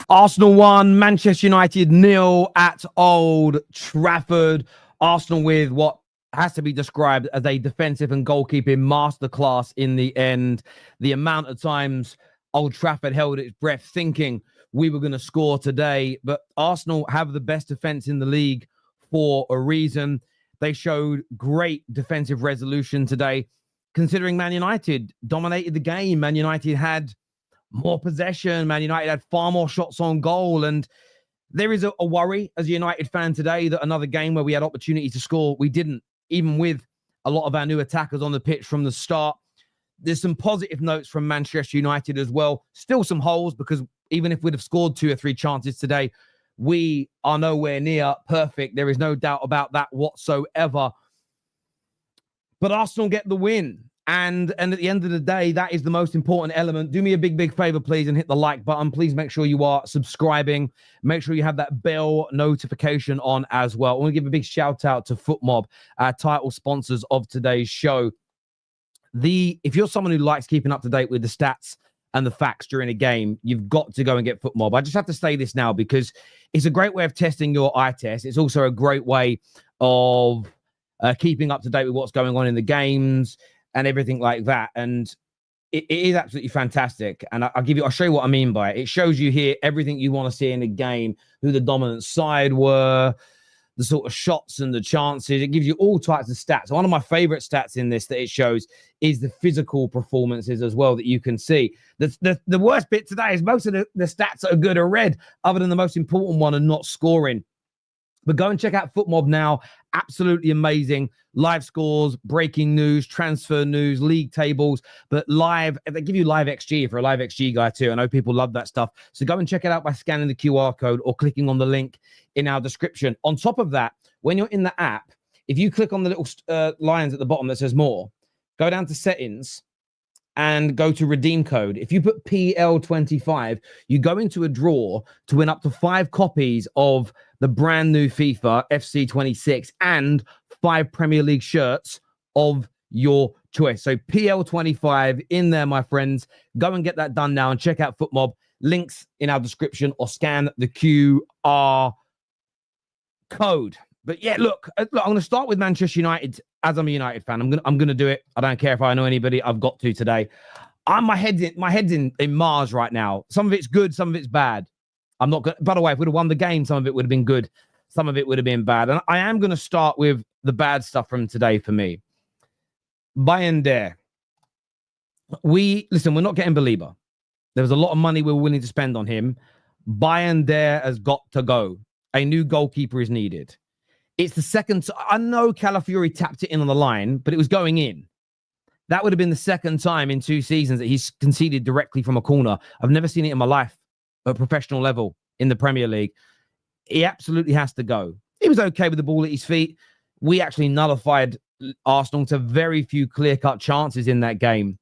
Arsenal 1, Manchester United 0 at Old Trafford. Arsenal with what has to be described as a defensive and goalkeeping masterclass in the end. The amount of times Old Trafford held its breath thinking we were going to score today, but Arsenal have the best defense in the league for a reason. They showed great defensive resolution today, considering Man United dominated the game. Man United had more possession. Man United had far more shots on goal. And there is a worry as a United fan today that another game where we had opportunity to score, we didn't, even with a lot of our new attackers on the pitch from the start. There's some positive notes from Manchester United as well. Still some holes, because even if we'd have scored 2 or 3 chances today, we are nowhere near perfect. There is no doubt about that whatsoever. But Arsenal get the win. And at the end of the day, that is the most important element. Do me a big favor, please, and hit the like button. Please make sure you are subscribing. Make sure you have that bell notification on as well. I want to give a big shout out to FootMob, our title sponsors of today's show. If you're someone who likes keeping up to date with the stats and the facts during a game, you've got to go and get FootMob. I just have to say this now because it's a great way of testing your eye test. It's also a great way of keeping up to date with what's going on in the games and everything like that. And it is absolutely fantastic. And I'll show you what I mean by it. It shows you here everything you want to see in a game, who the dominant side were, the sort of shots and the chances. It gives you all types of stats. One of my favorite stats in this that it shows is the physical performances as well that you can see. The worst bit today is most of the stats that are good are red, other than the most important one and not scoring. But go and check out FootMob now. Absolutely amazing. Live scores, breaking news, transfer news, league tables, but live. They give you live XG if you're a live XG guy too. I know people love that stuff. So go and check it out by scanning the QR code or clicking on the link in our description. On top of that, when you're in the app, if you click on the little lines at the bottom that says more, go down to settings and go to redeem code. If you put PL25, you go into a draw to win up to 5 copies of the brand new FIFA FC 26 and 5 Premier League shirts of your choice. So PL25 in there, my friends. Go and get that done now and check out FootMob. Links in our description or scan the QR code. But yeah, look, I'm going to start with Manchester United. As I'm a United fan, I'm gonna do it. I don't care if I know anybody. I've got to today. My head's in Mars right now. Some of it's good, some of it's bad. I'm not gonna. By the way, if we'd have won the game, some of it would have been good, some of it would have been bad. And I am going to start with the bad stuff from today for me. Bayindir. We're not getting Belieber. There was a lot of money we were willing to spend on him. Bayindir has got to go. A new goalkeeper is needed. It's the second. I know Calafiori tapped it in on the line, but it was going in. That would have been the second time in 2 seasons that he's conceded directly from a corner. I've never seen it in my life at a professional level in the Premier League. He absolutely has to go. He was okay with the ball at his feet. We actually nullified Arsenal to very few clear-cut chances in that game.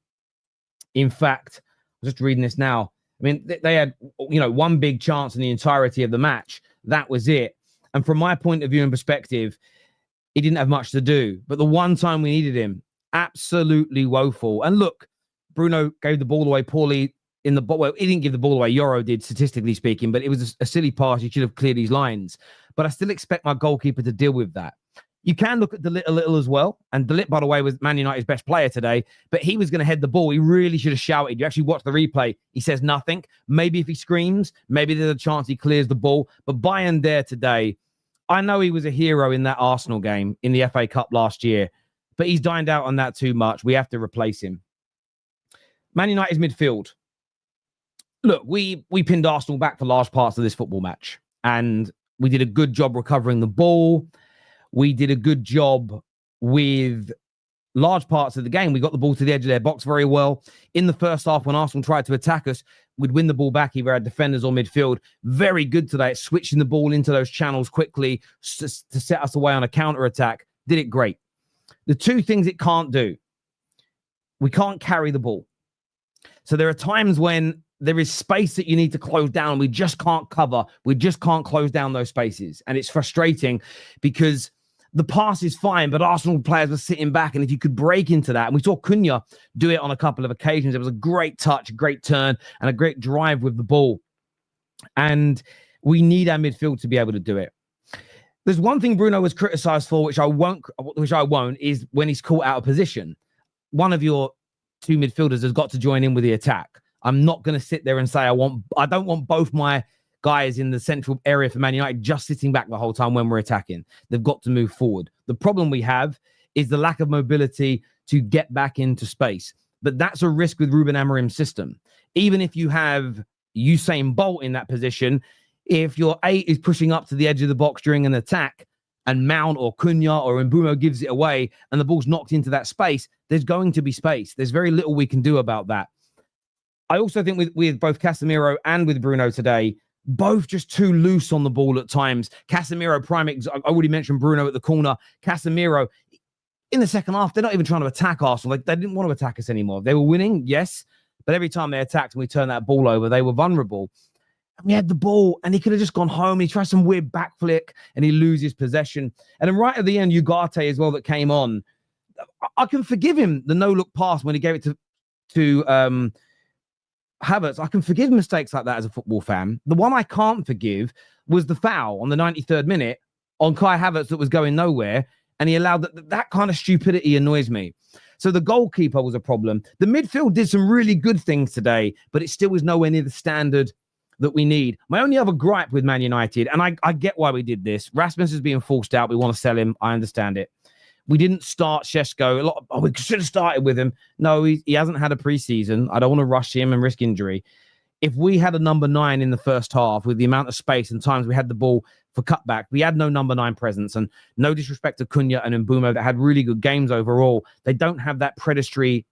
In fact, I'm just reading this now. I mean, they had, one big chance in the entirety of the match. That was it. And from my point of view and perspective, he didn't have much to do. But the one time we needed him, absolutely woeful. And look, Bruno gave the ball away poorly in the... Well, he didn't give the ball away. Euro did, statistically speaking. But it was a silly pass. He should have cleared his lines. But I still expect my goalkeeper to deal with that. You can look at De Ligt a little as well. And De Ligt, by the way, was Man United's best player today. But he was going to head the ball. He really should have shouted. You actually watch the replay. He says nothing. Maybe if he screams, maybe there's a chance he clears the ball. But Bayindir today... I know he was a hero in that Arsenal game in the FA Cup last year, but he's dined out on that too much. We have to replace him. Man United's midfield. Look, we pinned Arsenal back for large parts of this football match, and we did a good job recovering the ball. We did a good job with large parts of the game. We got the ball to the edge of their box very well. In the first half, when Arsenal tried to attack us, we'd win the ball back, either our defenders or midfield. Very good today at switching the ball into those channels quickly to set us away on a counter-attack. Did it great. The 2 things it can't do. We can't carry the ball. So there are times when there is space that you need to close down. We just can't cover. We just can't close down those spaces. And it's frustrating because the pass is fine, but Arsenal players were sitting back. And if you could break into that, and we saw Cunha do it on a couple of occasions, it was a great touch, great turn, and a great drive with the ball. And we need our midfield to be able to do it. There's one thing Bruno was criticised for, which I won't, is when he's caught out of position. One of your two midfielders has got to join in with the attack. I'm not going to sit there and say I don't want both my guys in the central area for Man United just sitting back the whole time when we're attacking. They've got to move forward. The problem we have is the lack of mobility to get back into space. But that's a risk with Ruben Amorim's system. Even if you have Usain Bolt in that position, if your 8 is pushing up to the edge of the box during an attack and Mount or Cunha or Mbeumo gives it away and the ball's knocked into that space, there's going to be space. There's very little we can do about that. I also think with both Casemiro and with Bruno today, both just too loose on the ball at times. Casemiro, I already mentioned Bruno at the corner. Casemiro, in the second half, they're not even trying to attack Arsenal. Like, they didn't want to attack us anymore. They were winning, yes, but every time they attacked and we turned that ball over, they were vulnerable. And we had the ball, and he could have just gone home. He tried some weird back flick, and he loses possession. And then right at the end, Ugarte as well that came on. I can forgive him the no-look pass when he gave it to Havertz. I can forgive mistakes like that as a football fan. The one I can't forgive was the foul on the 93rd minute on Kai Havertz that was going nowhere, and he allowed that kind of stupidity annoys me. So the goalkeeper was a problem. The midfield did some really good things today, but it still was nowhere near the standard that we need. My only other gripe with Man United, and I get why we did this. Rasmus is being forced out. We want to sell him. I understand it. We didn't start Šeško. We should have started with him. No, he hasn't had a preseason. I don't want to rush him and risk injury. If we had a number 9 in the first half with the amount of space and times we had the ball for cutback, we had no number 9 presence. And no disrespect to Cunha and Mbeumo that had really good games overall. They don't have that predatory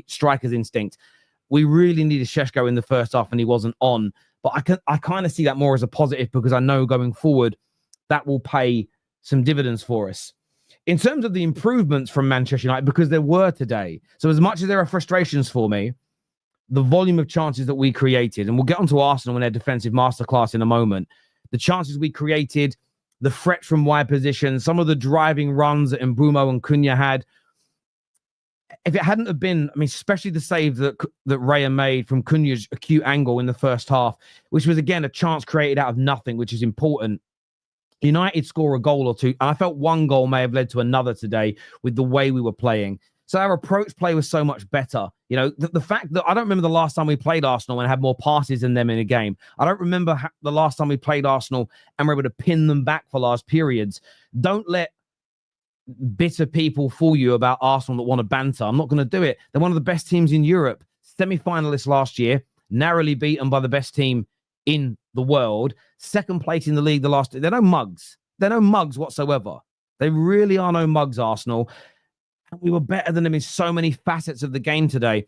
striker's instinct. We really needed Šeško in the first half and he wasn't on. But I kind of see that more as a positive because I know going forward that will pay some dividends for us. In terms of the improvements from Manchester United, because there were today, so as much as there are frustrations for me, the volume of chances that we created, and we'll get onto Arsenal and their defensive masterclass in a moment, the chances we created, the threat from wide position, some of the driving runs that Mbeumo and Cunha had, if it hadn't have been, I mean, especially the save that Raya made from Cunha's acute angle in the first half, which was, again, a chance created out of nothing, which is important. United score a goal or two, and I felt one goal may have led to another today with the way we were playing. So our approach play was so much better. You know, the fact that I don't remember the last time we played Arsenal and had more passes than them in a game. I don't remember the last time we played Arsenal and were able to pin them back for large periods. Don't let bitter people fool you about Arsenal that want to banter. I'm not going to do it. They're one of the best teams in Europe. Semi-finalists last year, narrowly beaten by the best team in the world. Second place in the league the last. They're no mugs. They're no mugs whatsoever. They really are no mugs, Arsenal. And we were better than them in so many facets of the game today.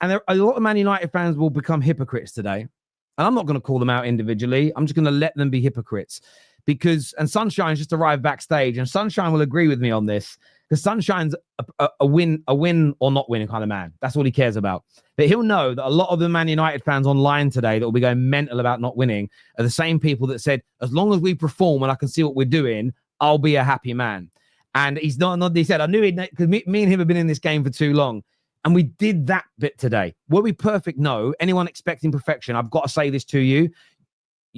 And a lot of Man United fans will become hypocrites today. And I'm not going to call them out individually. I'm just going to let them be hypocrites. And Sonshine's just arrived backstage, and Sonshine will agree with me on this, because Sonshine's a win or not win kind of man. That's all he cares about. But he'll know that a lot of the Man United fans online today that will be going mental about not winning are the same people that said, as long as we perform and I can see what we're doing, I'll be a happy man. And he's not he said, I knew he'd, because me and him have been in this game for too long. And we did that bit today. Were we perfect? No. Anyone expecting perfection? I've got to say this to you.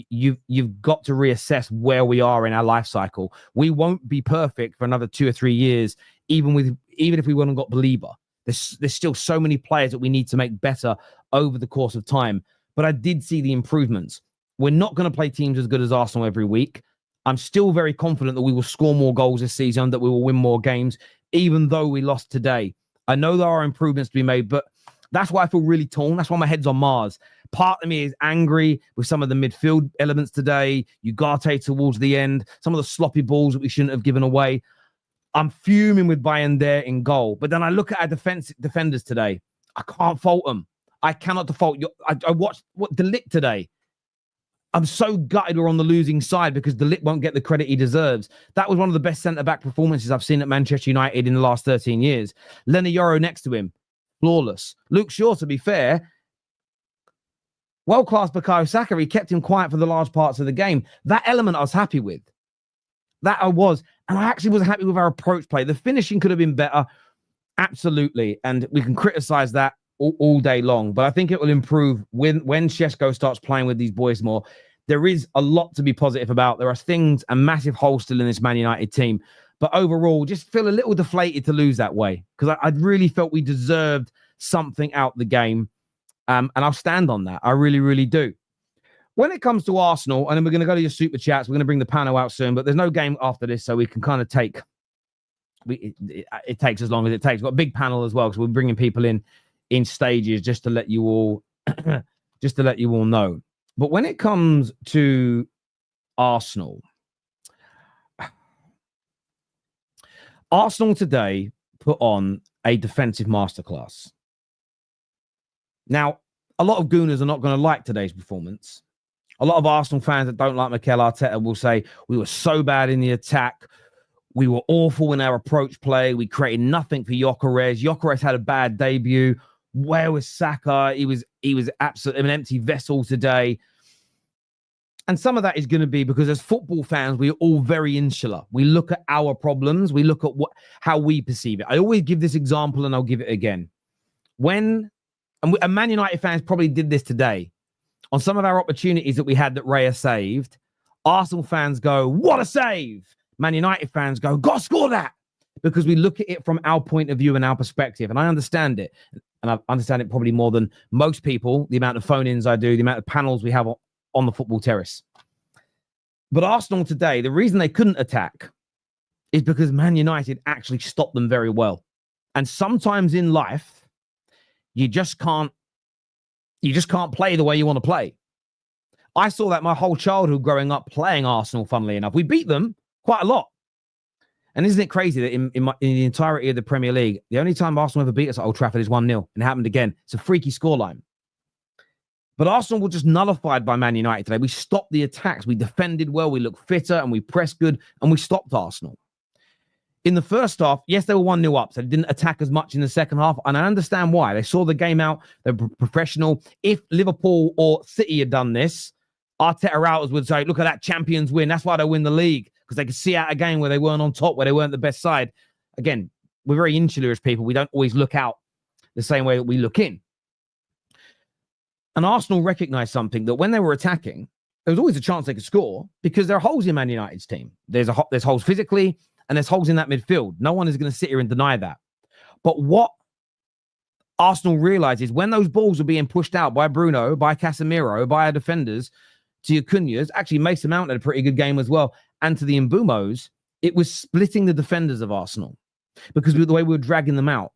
You've got to reassess where we are in our life cycle. We won't be perfect for another 2 or 3 years, even if we wouldn't got Belieber. There's still so many players that we need to make better over the course of time. But I did see the improvements. We're not going to play teams as good as Arsenal every week. I'm still very confident that we will score more goals this season, that we will win more games, even though we lost today. I know there are improvements to be made, but that's why I feel really torn. That's why my head's on Mars. Part of me is angry with some of the midfield elements today. Ugarte towards the end. Some of the sloppy balls that we shouldn't have given away. I'm fuming with Bayindir in goal. But then I look at our defenders today. I can't fault them. I cannot default. I watched De Ligt today. I'm so gutted we're on the losing side because De Ligt won't get the credit he deserves. That was one of the best centre-back performances I've seen at Manchester United in the last 13 years. Lenny Yoro next to him. Flawless. Luke Shaw, to be fair, world-class Bukayo Saka. He kept him quiet for the large parts of the game. That element I was happy with. That I was. And I actually was happy with our approach play. The finishing could have been better. Absolutely. And we can criticize that. all day long. But I think it will improve when Šeško starts playing with these boys more. There is a lot to be positive about. There are things, a massive hole still in this Man United team. But overall, just feel a little deflated to lose that way, because I really felt we deserved something out the game. And I'll stand on that. I really, really do. When it comes to Arsenal, and then we're going to go to your super chats, we're going to bring the panel out soon, but there's no game after this, so we can kind of take... It takes as long as it takes. We've got a big panel as well, because we're bringing people in stages just to let you all know. But when it comes to Arsenal today put on a defensive masterclass. Now, a lot of Gooners are not going to like today's performance. A lot of Arsenal fans that don't like Mikel Arteta will say, we were so bad in the attack. We were awful in our approach play. We created nothing for Gyokeres. Gyokeres had a bad debut. Where was Saka? He was absolutely an empty vessel today. And some of that is going to be because as football fans, we're all very insular. We look at our problems. We look at how we perceive it. I always give this example, and I'll give it again. And Man United fans probably did this today. On some of our opportunities that we had that Raya saved, Arsenal fans go, what a save! Man United fans go, gotta score that! Because we look at it from our point of view and our perspective. And I understand it. And I understand it probably more than most people, the amount of phone-ins I do, the amount of panels we have on the Football Terrace. But Arsenal today, the reason they couldn't attack is because Man United actually stopped them very well. And sometimes in life, you just can't play the way you want to play. I saw that my whole childhood growing up playing Arsenal, funnily enough. We beat them quite a lot. And isn't it crazy that in the entirety of the Premier League, the only time Arsenal ever beat us at Old Trafford is 1-0. And it happened again. It's a freaky scoreline. But Arsenal were just nullified by Man United today. We stopped the attacks. We defended well. We looked fitter and we pressed good. And we stopped Arsenal. In the first half, yes, they were 1-0 up. So they didn't attack as much in the second half. And I understand why. They saw the game out. They're professional. If Liverpool or City had done this, Arteta outers would say, look at that, champions win. That's why they win the league. Because they could see out a game where they weren't on top, where they weren't the best side. Again, we're very insular as people. We don't always look out the same way that we look in. And Arsenal recognized something, that when they were attacking, there was always a chance they could score because there are holes in Man United's team. There's holes physically and there's holes in that midfield. No one is going to sit here and deny that. But what Arsenal realized is when those balls were being pushed out by Bruno, by Casemiro, by our defenders to your Cunhas, actually Mason Mount had a pretty good game as well, and to the Mbumos, it was splitting the defenders of Arsenal because of the way we were dragging them out.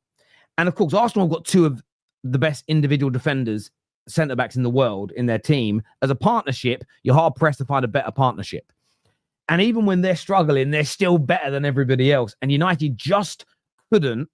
And of course, Arsenal have got two of the best individual defenders, centre-backs in the world in their team. As a partnership, you're hard-pressed to find a better partnership. And even when they're struggling, they're still better than everybody else. And United just couldn't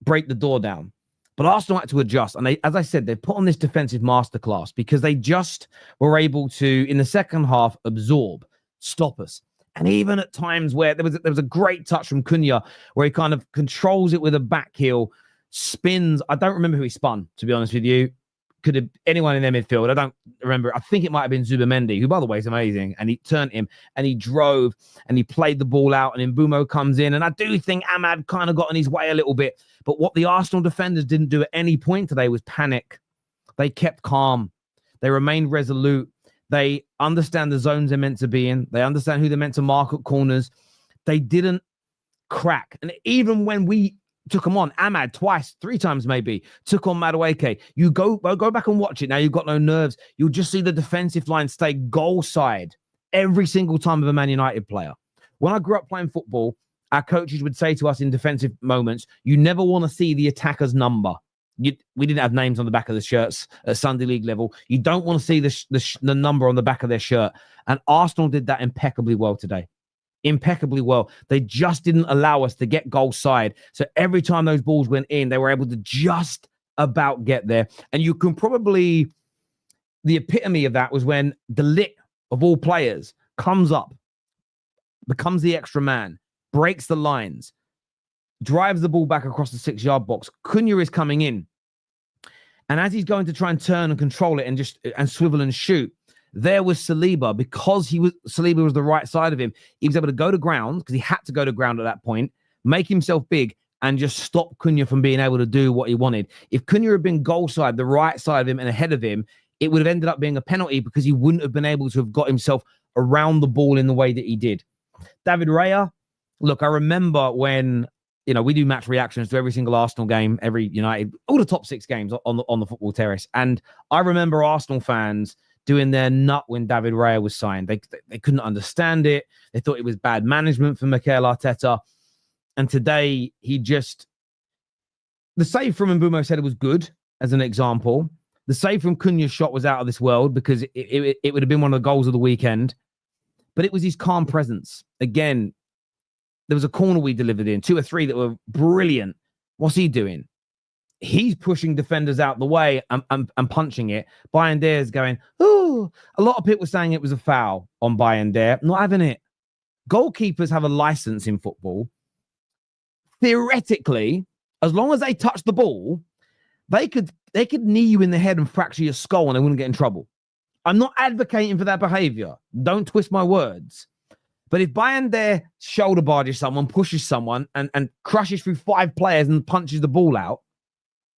break the door down. But Arsenal had to adjust. And they, as I said, they put on this defensive masterclass because they just were able to, in the second half, absorb, stop us. And even at times where there was a great touch from Cunha where he kind of controls it with a back heel, spins. I don't remember who he spun, to be honest with you. Could have anyone in their midfield. I don't remember. I think it might have been Zubemendi, who, by the way, is amazing. And he turned him and he drove and he played the ball out and Mbeumo comes in. And I do think Ahmad kind of got in his way a little bit. But what the Arsenal defenders didn't do at any point today was panic. They kept calm. They remained resolute. They understand the zones they're meant to be in. They understand who they're meant to mark at corners. They didn't crack. And even when we took them on, Ahmad twice, 3 times maybe, took on Madueke. You go back and watch it. Now you've got no nerves. You'll just see the defensive line stay goal side every single time of a Man United player. When I grew up playing football, our coaches would say to us in defensive moments, you never want to see the attacker's number. We didn't have names on the back of the shirts at Sunday League level. You don't want to see the number on the back of their shirt. And Arsenal did that impeccably well today. Impeccably well. They just didn't allow us to get goal side. So every time those balls went in, they were able to just about get there. And you can probably, the epitome of that was when De Ligt, of all players, comes up, becomes the extra man, breaks the lines, drives the ball back across the 6-yard box. Cunha is coming in. And as he's going to try and turn and control it and swivel and shoot, there was Saliba. Because Saliba was the right side of him, he was able to go to ground, because he had to go to ground at that point, make himself big and just stop Cunha from being able to do what he wanted. If Cunha had been goal side, the right side of him and ahead of him, it would have ended up being a penalty because he wouldn't have been able to have got himself around the ball in the way that he did. David Raya, look, I remember when, we do match reactions to every single Arsenal game, every United, all the top 6 games on the Football Terrace. And I remember Arsenal fans doing their nut when David Raya was signed. They couldn't understand it. They thought it was bad management for Mikel Arteta. And today, the save from Mbeumo said it was good, as an example. The save from Cunha's shot was out of this world because it would have been one of the goals of the weekend. But it was his calm presence. Again, there was a corner we delivered in, 2 or 3 that were brilliant. What's he doing? He's pushing defenders out the way and punching it. Bayindir is going, oh, a lot of people were saying it was a foul on Bayindir. Not having it. Goalkeepers have a license in football. Theoretically, as long as they touch the ball, they could knee you in the head and fracture your skull and they wouldn't get in trouble. I'm not advocating for that behavior. Don't twist my words. But if Bayindir shoulder barges someone, pushes someone, and crushes through 5 players and punches the ball out,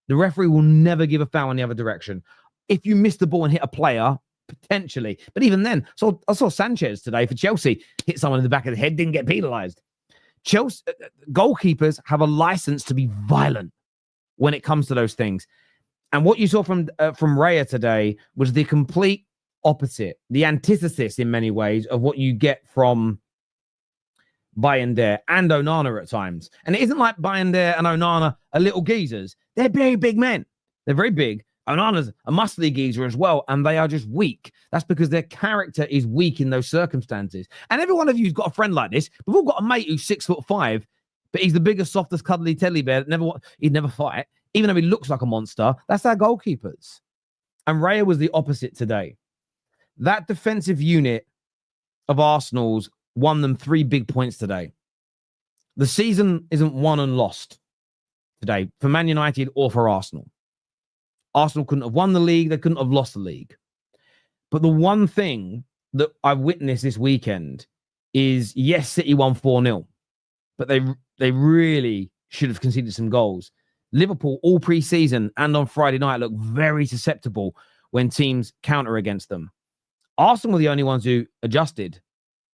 the referee will never give a foul in the other direction. If you miss the ball and hit a player, potentially. But even then, so I saw Sanchez today for Chelsea hit someone in the back of the head, didn't get penalised. Chelsea goalkeepers have a license to be violent when it comes to those things. And what you saw from Raya today was the complete opposite, the antithesis in many ways of what you get from Bayindir and Onana at times. And it isn't like Bayindir and Onana are little geezers. They're very big men. They're very big. Onana's a muscly geezer as well, and they are just weak. That's because their character is weak in those circumstances. And every one of you's got a friend like this. We've all got a mate who's 6'5", but he's the biggest, softest, cuddly teddy bear that he'd never fight, even though he looks like a monster. That's our goalkeepers. And Raya was the opposite today. That defensive unit of Arsenal's won them 3 big points today. The season isn't won and lost today for Man United or for Arsenal. Arsenal couldn't have won the league. They couldn't have lost the league. But the one thing that I've witnessed this weekend is, yes, City won 4-0, but they really should have conceded some goals. Liverpool all pre-season and on Friday night looked very susceptible when teams counter against them. Arsenal were the only ones who adjusted,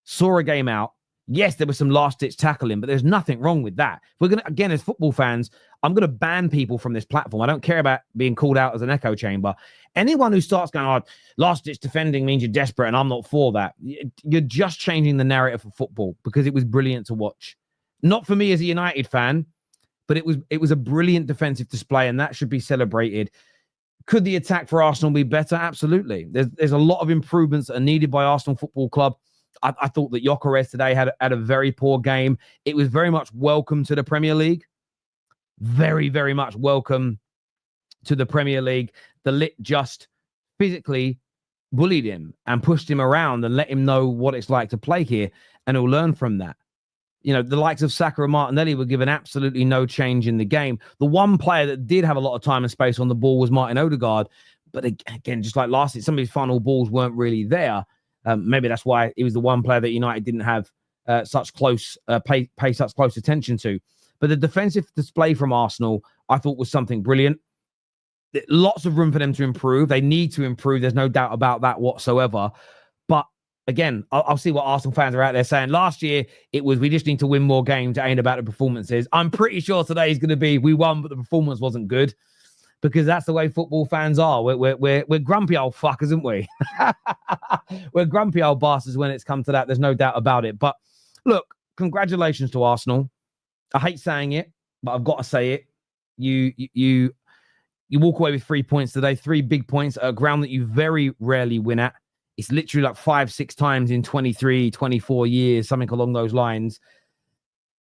saw a game out. Yes, there was some last-ditch tackling, but there's nothing wrong with that. We're going to, again, as football fans, I'm going to ban people from this platform. I don't care about being called out as an echo chamber. Anyone who starts going, oh, last-ditch defending means you're desperate and I'm not for that. You're just changing the narrative for football because it was brilliant to watch. Not for me as a United fan, but it was a brilliant defensive display and that should be celebrated. Could the attack for Arsenal be better? Absolutely. There's a lot of improvements that are needed by Arsenal Football Club. I thought that Gyokeres today had a very poor game. It was very much welcome to the Premier League. Very, very much welcome to the Premier League. The Lit just physically bullied him and pushed him around and let him know what it's like to play here, and he'll learn from that. You know, the likes of Saka and Martinelli were given absolutely no change in the game. The one player that did have a lot of time and space on the ball was Martin Odegaard. But again, just like last year, some of his final balls weren't really there. Maybe that's why he was the one player that United didn't have such close pay such close attention to. But the defensive display from Arsenal, I thought, was something brilliant. Lots of room for them to improve. They need to improve. There's no doubt about that whatsoever. But again, I'll see what Arsenal fans are out there saying. Last year, it was, we just need to win more games. It ain't about the performances. I'm pretty sure today is going to be, we won, but the performance wasn't good. Because that's the way football fans are. We're grumpy old fuckers, aren't we? We're grumpy old bastards when it's come to that. There's no doubt about it. But look, congratulations to Arsenal. I hate saying it, but I've got to say it. You walk away with 3 points today, 3 big points at a ground that you very rarely win at. It's literally like 5-6 times in 23, 24 years, something along those lines.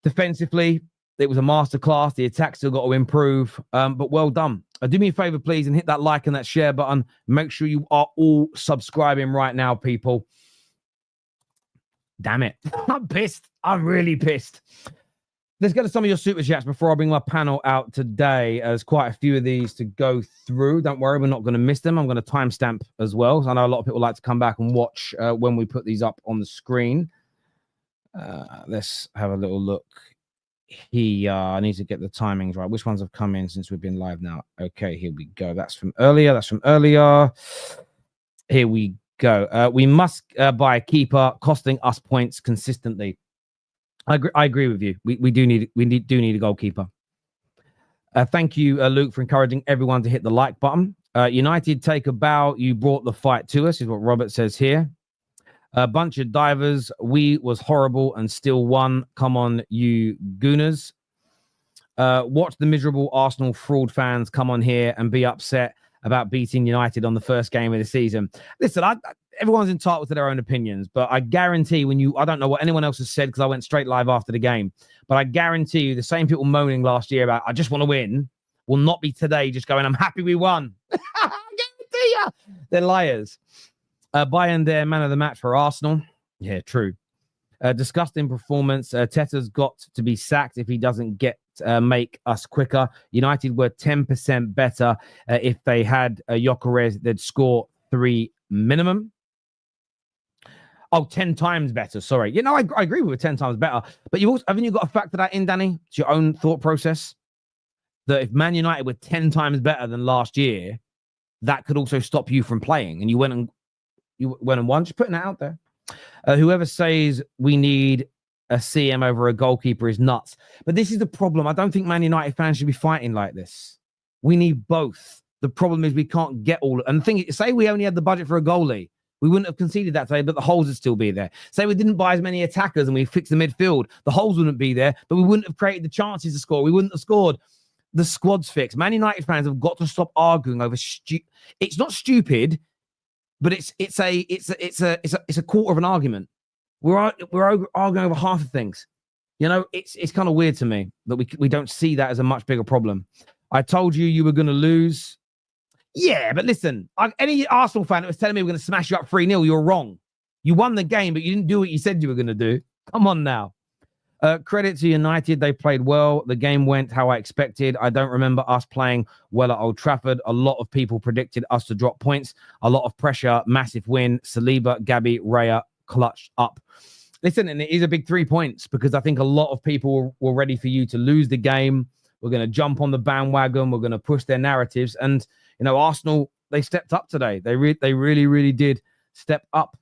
Defensively, it was a masterclass. The attack still got to improve, but well done. Do me a favor, please, and hit that like and that share button. Make sure you are all subscribing right now, people. Damn it. I'm pissed. I'm really pissed. Let's get to some of your super chats before I bring my panel out today. There's quite a few of these to go through. Don't worry, we're not going to miss them. I'm going to timestamp as well. So I know a lot of people like to come back and watch when we put these up on the screen. Let's have a little look I need to get the timings right. Which ones have come in since we've been live now? Okay, here we go. That's from earlier. Here we go. We must buy a keeper, costing us points consistently. I agree with you. We do need a goalkeeper. Thank you, Luke, for encouraging everyone to hit the like button. United, take a bow. You brought the fight to us, is what Robert says here. A bunch of divers. We was horrible and still won. Come on, you gooners. Watch the miserable Arsenal fraud fans come on here and be upset about beating United on the first game of the season. Listen, everyone's entitled to their own opinions, but I guarantee I don't know what anyone else has said because I went straight live after the game, but I guarantee you the same people moaning last year about, I just want to win, will not be today just going, I'm happy we won. I guarantee you. They're liars. Bayindir, man of the match for Arsenal. Yeah, true. Disgusting performance. Teta's got to be sacked if he doesn't make us quicker. United were 10% better. If they had Gyokeres, they'd score 3 minimum. Oh, 10 times better. Sorry. I agree with 10 times better. But haven't you got to factor that in, Danny? It's your own thought process. That if Man United were 10 times better than last year, that could also stop you from playing. And you went and won. Just putting that out there. Whoever says we need a CM over a goalkeeper is nuts. But this is the problem. I don't think Man United fans should be fighting like this. We need both. The problem is we can't get all. And the thing is, say we only had the budget for a goalie, we wouldn't have conceded that today, but the holes would still be there. Say we didn't buy as many attackers and we fixed the midfield, the holes wouldn't be there, but we wouldn't have created the chances to score. We wouldn't have scored. The squad's fixed. Man United fans have got to stop arguing over. It's not stupid, but it's a quarter of an argument. We're arguing over half of things. It's kind of weird to me that we don't see that as a much bigger problem. I told you were going to lose. Yeah, but listen, any Arsenal fan that was telling me we're going to smash you up 3-0, you're wrong. You won the game, but you didn't do what you said you were going to do. Come on now. Credit to United. They played well. The game went how I expected. I don't remember us playing well at Old Trafford. A lot of people predicted us to drop points. A lot of pressure. Massive win. Saliba, Gabby, Raya clutched up. Listen, and it is a big 3 points because I think a lot of people were ready for you to lose the game. We're going to jump on the bandwagon. We're going to push their narratives. And, Arsenal, they stepped up today. They really, really did step up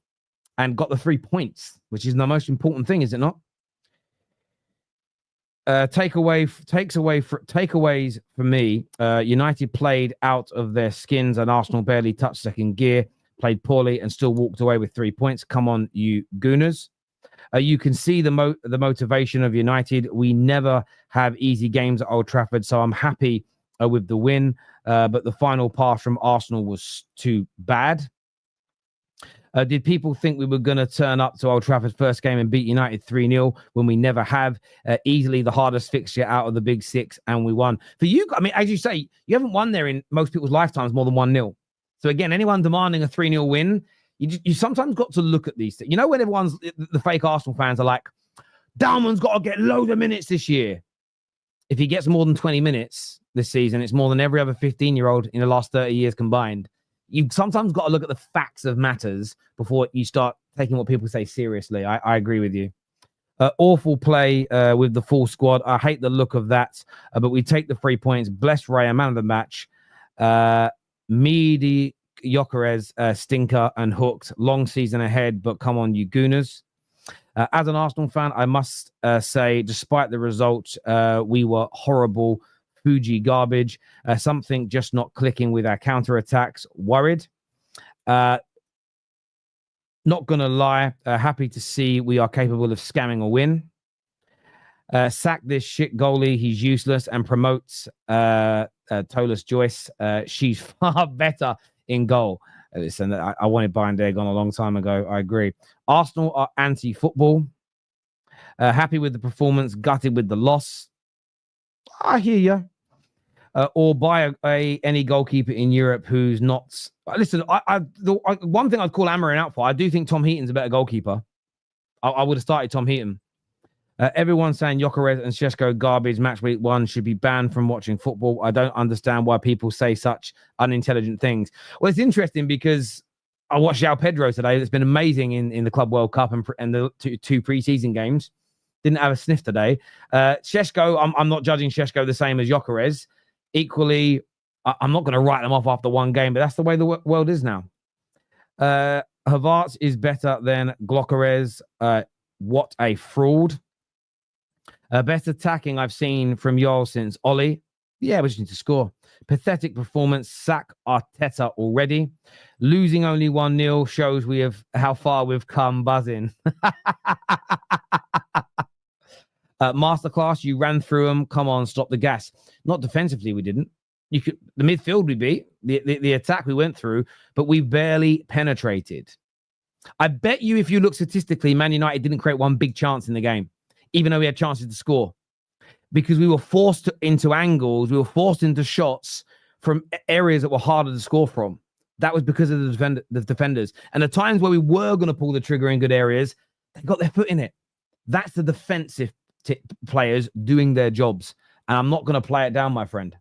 and got the 3 points, which is the most important thing, is it not? Takeaways for me. United played out of their skins and Arsenal barely touched second gear, played poorly and still walked away with 3 points. Come on, you gooners. You can see the motivation of United. We never have easy games at Old Trafford, so I'm happy with the win. But the final pass from Arsenal was too bad. Did people think we were going to turn up to Old Trafford's first game and beat United 3-0 when we never have? Easily the hardest fixture out of the big six, and we won. For you, I mean, as you say, you haven't won there in most people's lifetimes more than 1-0. So again, anyone demanding a 3-0 win, you sometimes got to look at these things. When everyone's, the fake Arsenal fans are like, Dalman's got to get loads of minutes this year. If he gets more than 20 minutes this season, it's more than every other 15-year-old in the last 30 years combined. You've sometimes got to look at the facts of matters before you start taking what people say seriously. I agree with you. Awful play with the full squad. I hate the look of that, but we take the 3 points. Bless Ray, a man of the match. Meaty, Gyokeres, stinker and hooked. Long season ahead, but come on, you gooners. As an Arsenal fan, I must say, despite the results, we were horrible. Fuji garbage. Something just not clicking with our counterattacks. Worried. Not gonna lie. Happy to see we are capable of scamming a win. Sack this shit goalie. He's useless and promotes Tolas Joyce. She's far better in goal. Listen, I wanted Bayindir gone a long time ago. I agree. Arsenal are anti-football. Happy with the performance. Gutted with the loss. I hear you. Or buy any goalkeeper in Europe who's not. Listen, one thing I'd call Amarin out for, I do think Tom Heaton's a better goalkeeper. I would have started Tom Heaton. Everyone's saying Gyokeres and Šeško garbage match week 1 should be banned from watching football. I don't understand why people say such unintelligent things. Well, it's interesting because I watched João Pedro today. It's been amazing in the Club World Cup and the two pre-season games. Didn't have a sniff today. Šeško, I'm not judging Šeško the same as Gyokeres. Equally, I'm not going to write them off after one game, but that's the way the world is now. Havertz is better than Gyokeres. What a fraud. Best attacking I've seen from Yol since Ollie. Yeah, we just need to score. Pathetic performance. Sack Arteta already. Losing only 1-0 shows how far we've come. Buzzing. Masterclass, you ran through them. Come on, stop the gas. Not defensively, we didn't. The midfield we beat. The attack we went through, but we barely penetrated. I bet you if you look statistically, Man United didn't create one big chance in the game, even though we had chances to score. Because we were forced into angles, we were forced into shots from areas that were harder to score from. That was because of the defenders. And the times where we were going to pull the trigger in good areas, they got their foot in it. That's the defensive players doing their jobs. And I'm not going to play it down, my friend.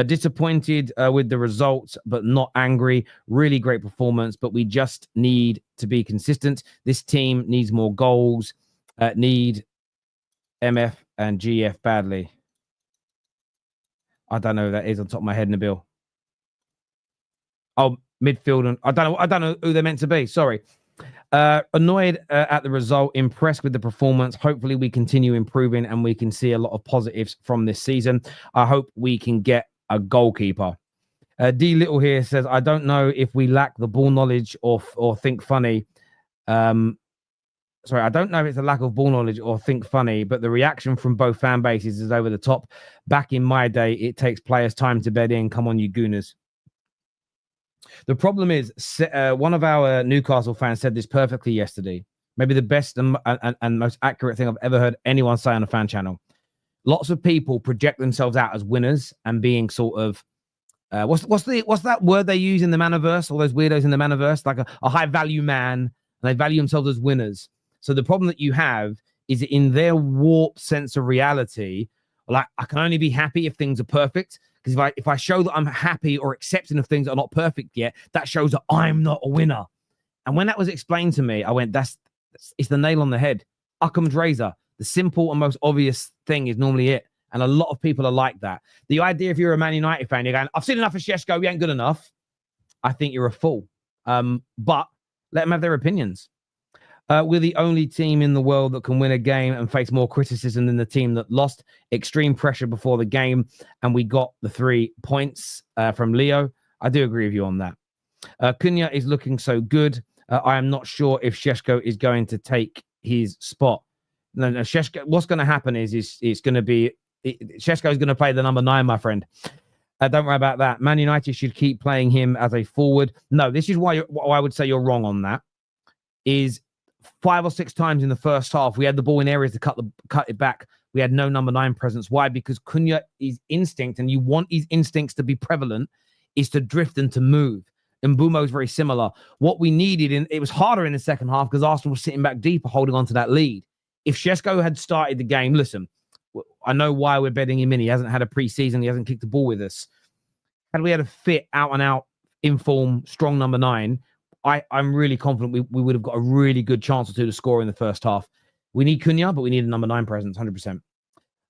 Disappointed with the results, but not angry. Really great performance, but we just need to be consistent. This team needs more goals, need MF and GF badly. I don't know who that is on top of my head, Nabil. Oh, midfield. And I don't know who they're meant to be. Sorry. Annoyed at the result, impressed with the performance. Hopefully we continue improving and we can see a lot of positives from this season. I hope we can get a goalkeeper. D Little here says, I don't know if we lack the ball knowledge or think funny. Sorry, I don't know if it's a lack of ball knowledge or think funny, but the reaction from both fan bases is over the top. Back in my day, it takes players time to bed in. Come on, you gooners. The problem is, one of our Newcastle fans said this perfectly yesterday. Maybe the best and most accurate thing I've ever heard anyone say on a fan channel. Lots of people project themselves out as winners and being sort of, what's that word they use in the Manaverse? All those weirdos in the Manaverse, like a high value man, and they value themselves as winners. So the problem that you have is that in their warped sense of reality, like I can only be happy if things are perfect. Because if I show that I'm happy or accepting of things that are not perfect yet, that shows that I'm not a winner. And when that was explained to me, I went, it's the nail on the head. Occam's razor. The simple and most obvious thing is normally it. And a lot of people are like that. The idea, if you're a Man United fan, you're going, I've seen enough of Šeško, we ain't good enough. I think you're a fool. But let them have their opinions. We're the only team in the world that can win a game and face more criticism than the team that lost. Extreme pressure before the game, and we got the 3 points from Leo. I do agree with you on that. Cunha is looking so good. I am not sure if Šeško is going to take his spot. No, Šeško. What's going to happen is it's going to be Šeško is going to play the number 9, my friend. Don't worry about that. Man United should keep playing him as a forward. No, this is why I would say you're wrong on that. Is 5 or 6 times in the first half, we had the ball in areas to cut it back. We had no number 9 presence. Why? Because Cunha, his instinct, and you want his instincts to be prevalent, is to drift and to move. And Mbumo is very similar. What we needed, and it was harder in the second half because Arsenal was sitting back deeper, holding on to that lead. If Šeško had started the game, listen, I know why we're betting him in. He hasn't had a pre-season. He hasn't kicked the ball with us. Had we had a fit, out-and-out, in-form, strong number 9, I'm really confident we would have got a really good chance or two to score in the first half. We need Cunha, but we need a number 9 presence, 100%.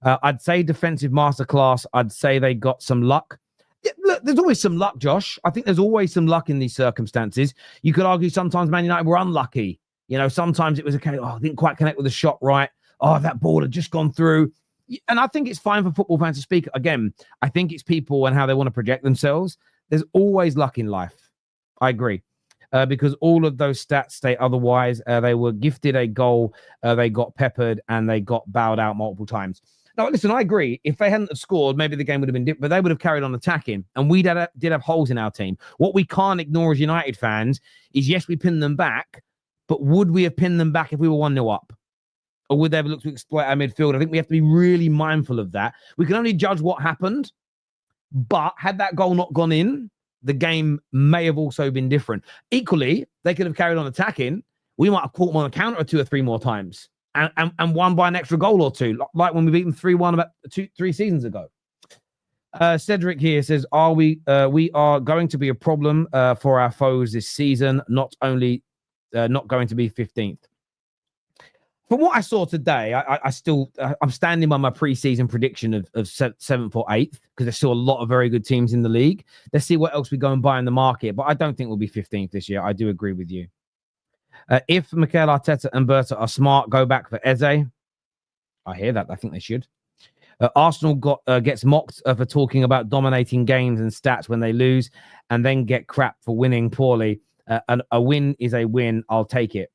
I'd say defensive masterclass. I'd say they got some luck. Yeah, look, there's always some luck, Josh. I think there's always some luck in these circumstances. You could argue sometimes Man United were unlucky. You know, sometimes it was okay. Oh, I didn't quite connect with the shot right. Oh, that ball had just gone through. And I think it's fine for football fans to speak. Again, I think it's people and how they want to project themselves. There's always luck in life. I agree. Because all of those stats state otherwise. They were gifted a goal, they got peppered, and they got bowed out multiple times. Now, listen, I agree. If they hadn't have scored, maybe the game would have been different, but they would have carried on attacking, and we did have holes in our team. What we can't ignore as United fans is, yes, we pinned them back, but would we have pinned them back if we were 1-0 up? Or would they have looked to exploit our midfield? I think we have to be really mindful of that. We can only judge what happened, but had that goal not gone in, the game may have also been different. Equally, they could have carried on attacking. We might have caught them on a counter 2 or 3 more times and won by an extra goal or 2, like when we beat them 3-1 about 3 seasons ago. Cedric here says, we are going to be a problem for our foes this season, not only not going to be 15th. From what I saw today, I'm standing by my preseason prediction of 7th or 8th because there's still a lot of very good teams in the league. Let's see what else we go and buy in the market. But I don't think we'll be 15th this year. I do agree with you. If Mikel Arteta and Berta are smart, go back for Eze. I hear that. I think they should. Arsenal gets mocked for talking about dominating games and stats when they lose and then get crap for winning poorly. A win is a win. I'll take it.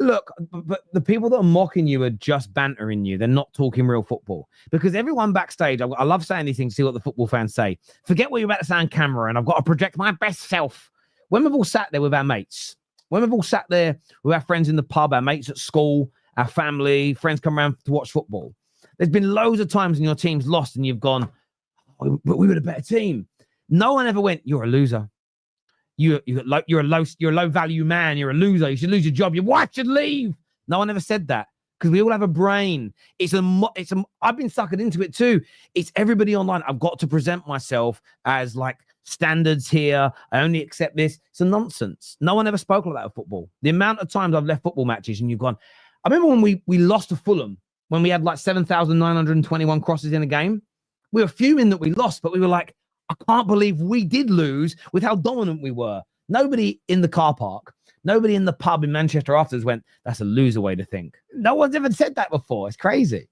Look, but the people that are mocking you are just bantering you. They're not talking real football. Because everyone backstage, I love saying these things to see what the football fans say. Forget what you're about to say on camera, and I've got to project my best self. When we've all sat there with our mates, when we've all sat there with our friends in the pub, our mates at school, our family, friends come around to watch football, there's been loads of times when your team's lost and you've gone, oh, but we were a better team. No one ever went, you're a loser. You're a low value man. You're a loser. You should lose your job. Your wife should leave. No one ever said that because we all have a brain. I've been suckered into it too. It's everybody online. I've got to present myself as like standards here. I only accept this. It's a nonsense. No one ever spoke like that of football. The amount of times I've left football matches and you've gone, I remember when we lost to Fulham, when we had like 7,921 crosses in a game. We were fuming that we lost, but we were like, I can't believe we did lose with how dominant we were. Nobody in the car park, nobody in the pub in Manchester afterwards went, that's a loser way to think. No one's ever said that before. It's crazy.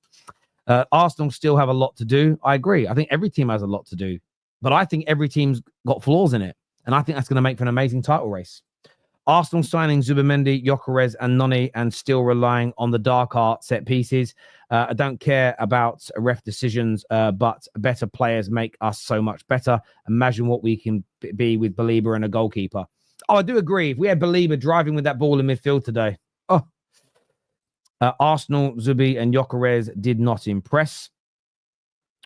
Arsenal still have a lot to do. I agree. I think every team has a lot to do, but I think every team's got flaws in it. And I think that's going to make for an amazing title race. Arsenal signing Zubemendi, Gyokeres, and Noni, and still relying on the dark art set pieces. I don't care about ref decisions, but better players make us so much better. Imagine what we can be with Belieber and a goalkeeper. Oh, I do agree. If we had Belieber driving with that ball in midfield today. Oh, Arsenal, Zubi, and Gyokeres did not impress.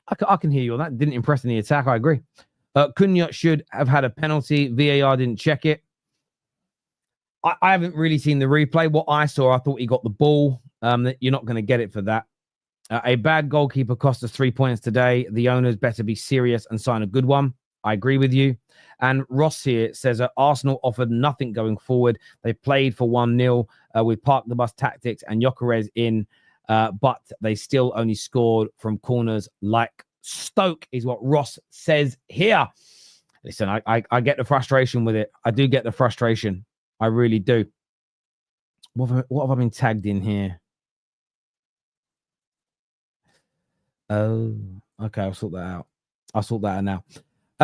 I can hear you on that. Didn't impress in the attack. I agree. Cunha should have had a penalty. VAR didn't check it. I haven't really seen the replay. What I saw, I thought he got the ball. You're not going to get it for that. A bad goalkeeper cost us 3 points today. The owners better be serious and sign a good one. I agree with you. And Ross here says Arsenal offered nothing going forward. They played for 1-0 with park the bus tactics and Gyokeres in, but they still only scored from corners like Stoke, is what Ross says here. Listen, I get the frustration with it. I do get the frustration. I really do. What have I been tagged in here? Oh, okay. I'll sort that out. Now.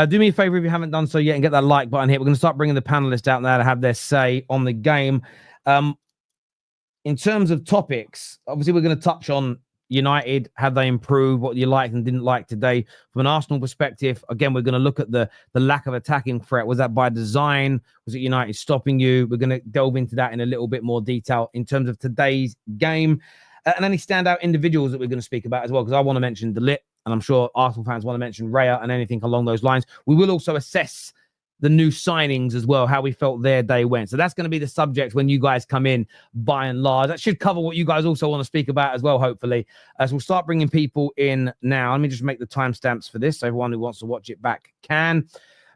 Do me a favor if you haven't done so yet and get that like button here. We're going to start bringing the panelists out now to have their say on the game. In terms of topics, obviously, we're going to touch on United. Have they improved? What you liked and didn't like today? From an Arsenal perspective, again, we're going to look at the lack of attacking threat. Was that by design? Was it United stopping you? We're going to delve into that in a little bit more detail in terms of today's game. And any standout individuals that we're going to speak about as well, because I want to mention De Ligt, and I'm sure Arsenal fans want to mention Raya and anything along those lines. We will also assess the new signings as well, how we felt their day went. So that's going to be the subject when you guys come in, by and large. That should cover what you guys also want to speak about as well, hopefully. As we'll start bringing people in now. Let me just make the timestamps for this so everyone who wants to watch it back can.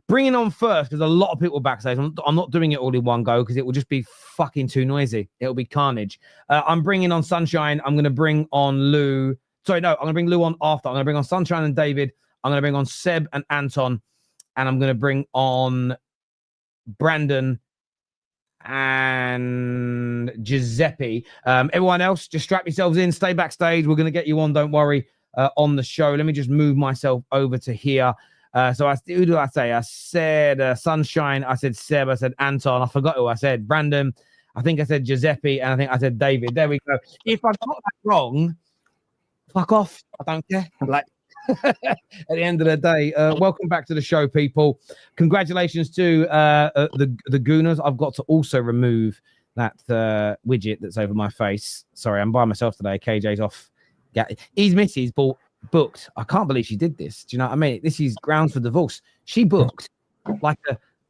Bringing on first, there's a lot of people backstage. I'm not doing it all in one go because it will just be fucking too noisy. It'll be carnage. I'm bringing on Sonshine. I'm going to bring on Lou. Sorry, no, I'm going to bring Lou on after. I'm going to bring on Sonshine and David. I'm going to bring on Seb and Anton. And I'm going to bring on Brandon and Giuseppe. Everyone else, just strap yourselves in. Stay backstage. We're going to get you on, don't worry, on the show. Let me just move myself over to here. Who did I say? I said Sonshine. I said Seb. I said Anton. I forgot who I said. Brandon. I think I said Giuseppe. And I think I said David. There we go. If I got that wrong, fuck off. I don't care. At the end of the day, welcome back to the show, people. Congratulations to the Gooners. I've got to also remove that widget that's over my face. Sorry, I'm by myself today. KJ's off. Yeah, his missus booked. I can't believe she did this. Do you know what I mean? This is grounds for divorce. She booked like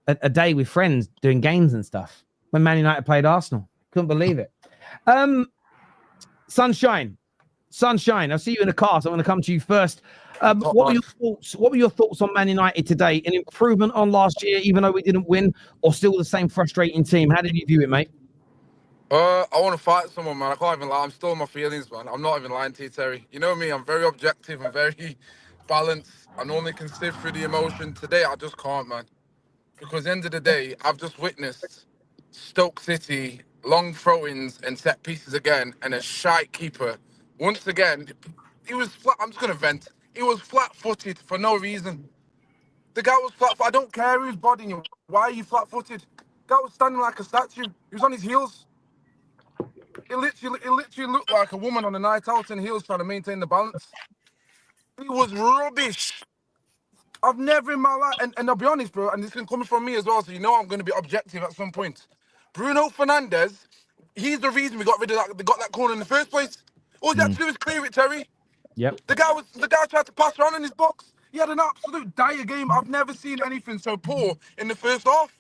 a day with friends doing games and stuff when Man United played Arsenal. Couldn't believe it. Sonshine, I see you in the car, so I'm going to come to you first. What were your thoughts on Man United today? An improvement on last year, even though we didn't win, or still the same frustrating team? How did you view it, mate? I want to fight someone, man. I can't even lie. I'm still in my feelings, man. I'm not even lying to you, Terry. You know me. I'm very objective and very balanced. I normally can sift through the emotion. Today, I just can't, man. Because at the end of the day, I've just witnessed Stoke City long throw-ins and set pieces again, and a shite keeper. Once again, he was flat. I'm just gonna vent. He was flat-footed for no reason. The guy was flat. I don't care who's bodying you. Why are you flat-footed? The guy was standing like a statue. He was on his heels. It literally looked like a woman on a night out in heels trying to maintain the balance. He was rubbish. I've never in my life, and I'll be honest, bro, and this is coming from me as well, so you know I'm going to be objective at some point. Bruno Fernandes, he's the reason we got rid of that. They got that corner in the first place. All he had to do was clear it, Terry. Yep. The guy tried to pass around in his box. He had an absolute dire game. I've never seen anything so poor in the first half.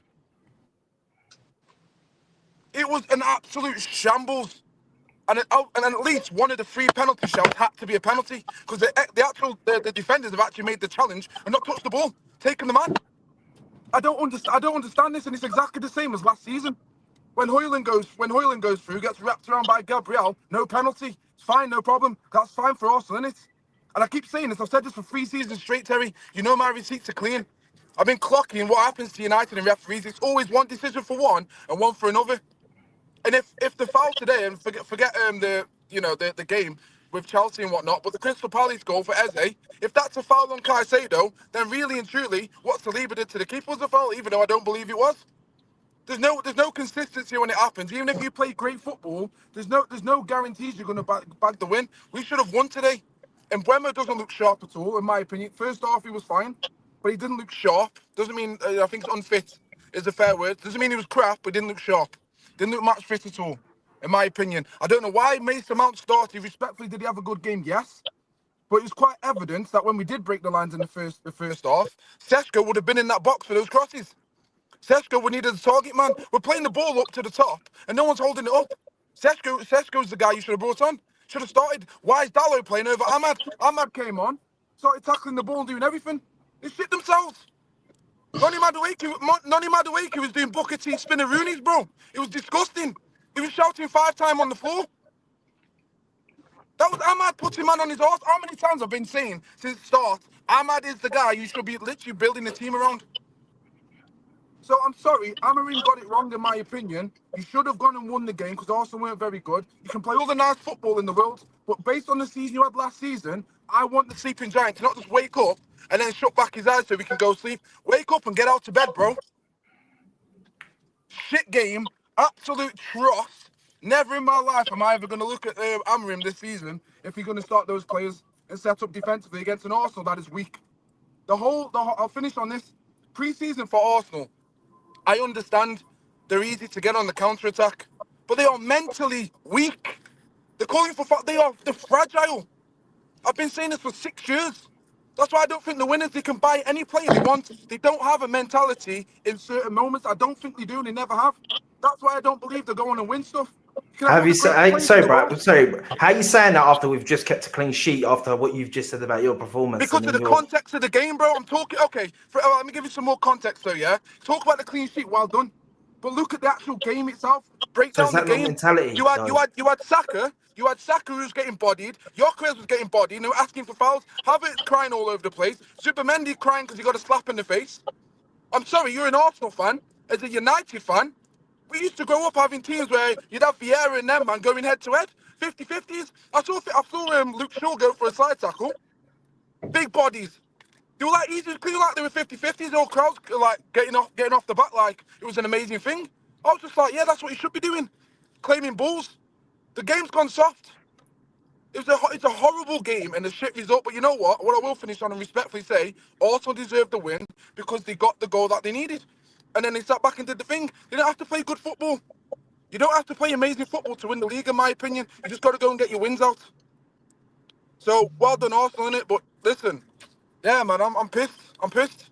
It was an absolute shambles. And at least one of the 3 penalty shouts had to be a penalty because the defenders have actually made the challenge and not touched the ball, taken the man. I don't understand this, and it's exactly the same as last season. When Hoyland goes through, gets wrapped around by Gabriel, no penalty. It's fine, no problem. That's fine for Arsenal, isn't it? And I keep saying this. I've said this for 3 seasons straight, Terry. You know my receipts are clean. I've been clocking what happens to United and referees. It's always one decision for one and one for another. And if the foul today, and forget the game with Chelsea and whatnot, but the Crystal Palace goal for Eze, if that's a foul on Caicedo, then really and truly, what Saliba did to the keeper was a foul, even though I don't believe it was. There's no consistency when it happens. Even if you play great football, there's no guarantees you're going to bag the win. We should have won today. And Bremer doesn't look sharp at all, in my opinion. First half, he was fine, but he didn't look sharp. Doesn't mean, I think it's unfit is a fair word. Doesn't mean he was crap, but he didn't look sharp. Didn't look match fit at all, in my opinion. I don't know why Mason Mount started. Respectfully, did he have a good game? Yes. But it was quite evident that when we did break the lines in the first half, Sesko would have been in that box for those crosses. Sesko would need a target man. We're playing the ball up to the top, and no one's holding it up. Sesko's the guy you should have brought on. Should have started. Why is Dallo playing over Ahmad? Ahmad came on, started tackling the ball and doing everything. They shit themselves. Noni Madueke was doing Booker T spinneroonies, bro. It was disgusting. He was shouting 5 times on the floor. That was Ahmad putting man on his arse. How many times I've been saying since the start, Ahmad is the guy you should be literally building a team around. So I'm sorry, Amorim got it wrong in my opinion. You should have gone and won the game because Arsenal weren't very good. You can play all the nice football in the world, but based on the season you had last season, I want the sleeping giant to not just wake up and then shut back his eyes so we can go sleep. Wake up and get out to bed, bro. Shit game, absolute tross. Never in my life am I ever going to look at Amorim this season if he's going to start those players and set up defensively against an Arsenal that is weak. I'll finish on this. Pre-season for Arsenal, I understand they're easy to get on the counter-attack, but they are mentally weak. They're they're fragile. I've been saying this for 6 years. That's why I don't think the winners, they can buy any player they want. They don't have a mentality in certain moments. I don't think they do, and they never have. That's why I don't believe they're going to win stuff. Have you sorry, Brad? Sorry, how are you saying that after we've just kept a clean sheet after what you've just said about your performance? Because of the context of the game, bro. I'm talking. Okay, let me give you some more context, though. Yeah, talk about the clean sheet. Well done, but look at the actual game itself. Break down the game. Mentality, you had Saka. You had Saka who was getting bodied. Gyokeres was getting bodied, and they were asking for fouls. Havertz crying all over the place. Zubemendi crying because he got a slap in the face. I'm sorry, you're an Arsenal fan. As a United fan, we used to grow up having teams where you'd have Vieira and them, man, going head-to-head. 50-50s. I saw Luke Shaw go for a side tackle. Big bodies. They were like easy, clean like they were 50-50s. The whole crowd's like getting off the back like it was an amazing thing. I was just like, yeah, that's what you should be doing. Claiming balls. The game's gone soft. It's a horrible game and a shit result. But you know what? What I will finish on and respectfully say, Arsenal deserved the win because they got the goal that they needed. And then they sat back and did the thing. They don't have to play good football. You don't have to play amazing football to win the league, in my opinion. You just got to go and get your wins out. So, well done, Arsenal, innit? But listen, yeah, man, I'm pissed. I'm pissed.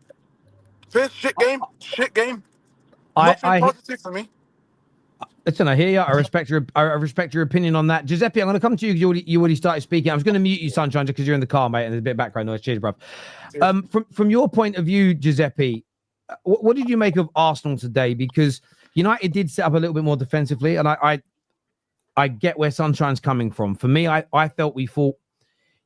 Pissed. Shit game. Nothing positive for me. Listen, I hear you. I respect your opinion on that. Giuseppe, I'm going to come to you. You already started speaking. I was going to mute you, Sonshine, because you're in the car, mate, and there's a bit of background noise. Cheers, bruv. From your point of view, Giuseppe, what did you make of Arsenal today? Because United did set up a little bit more defensively, and I I get where Sunshine's coming from. For me, I felt we thought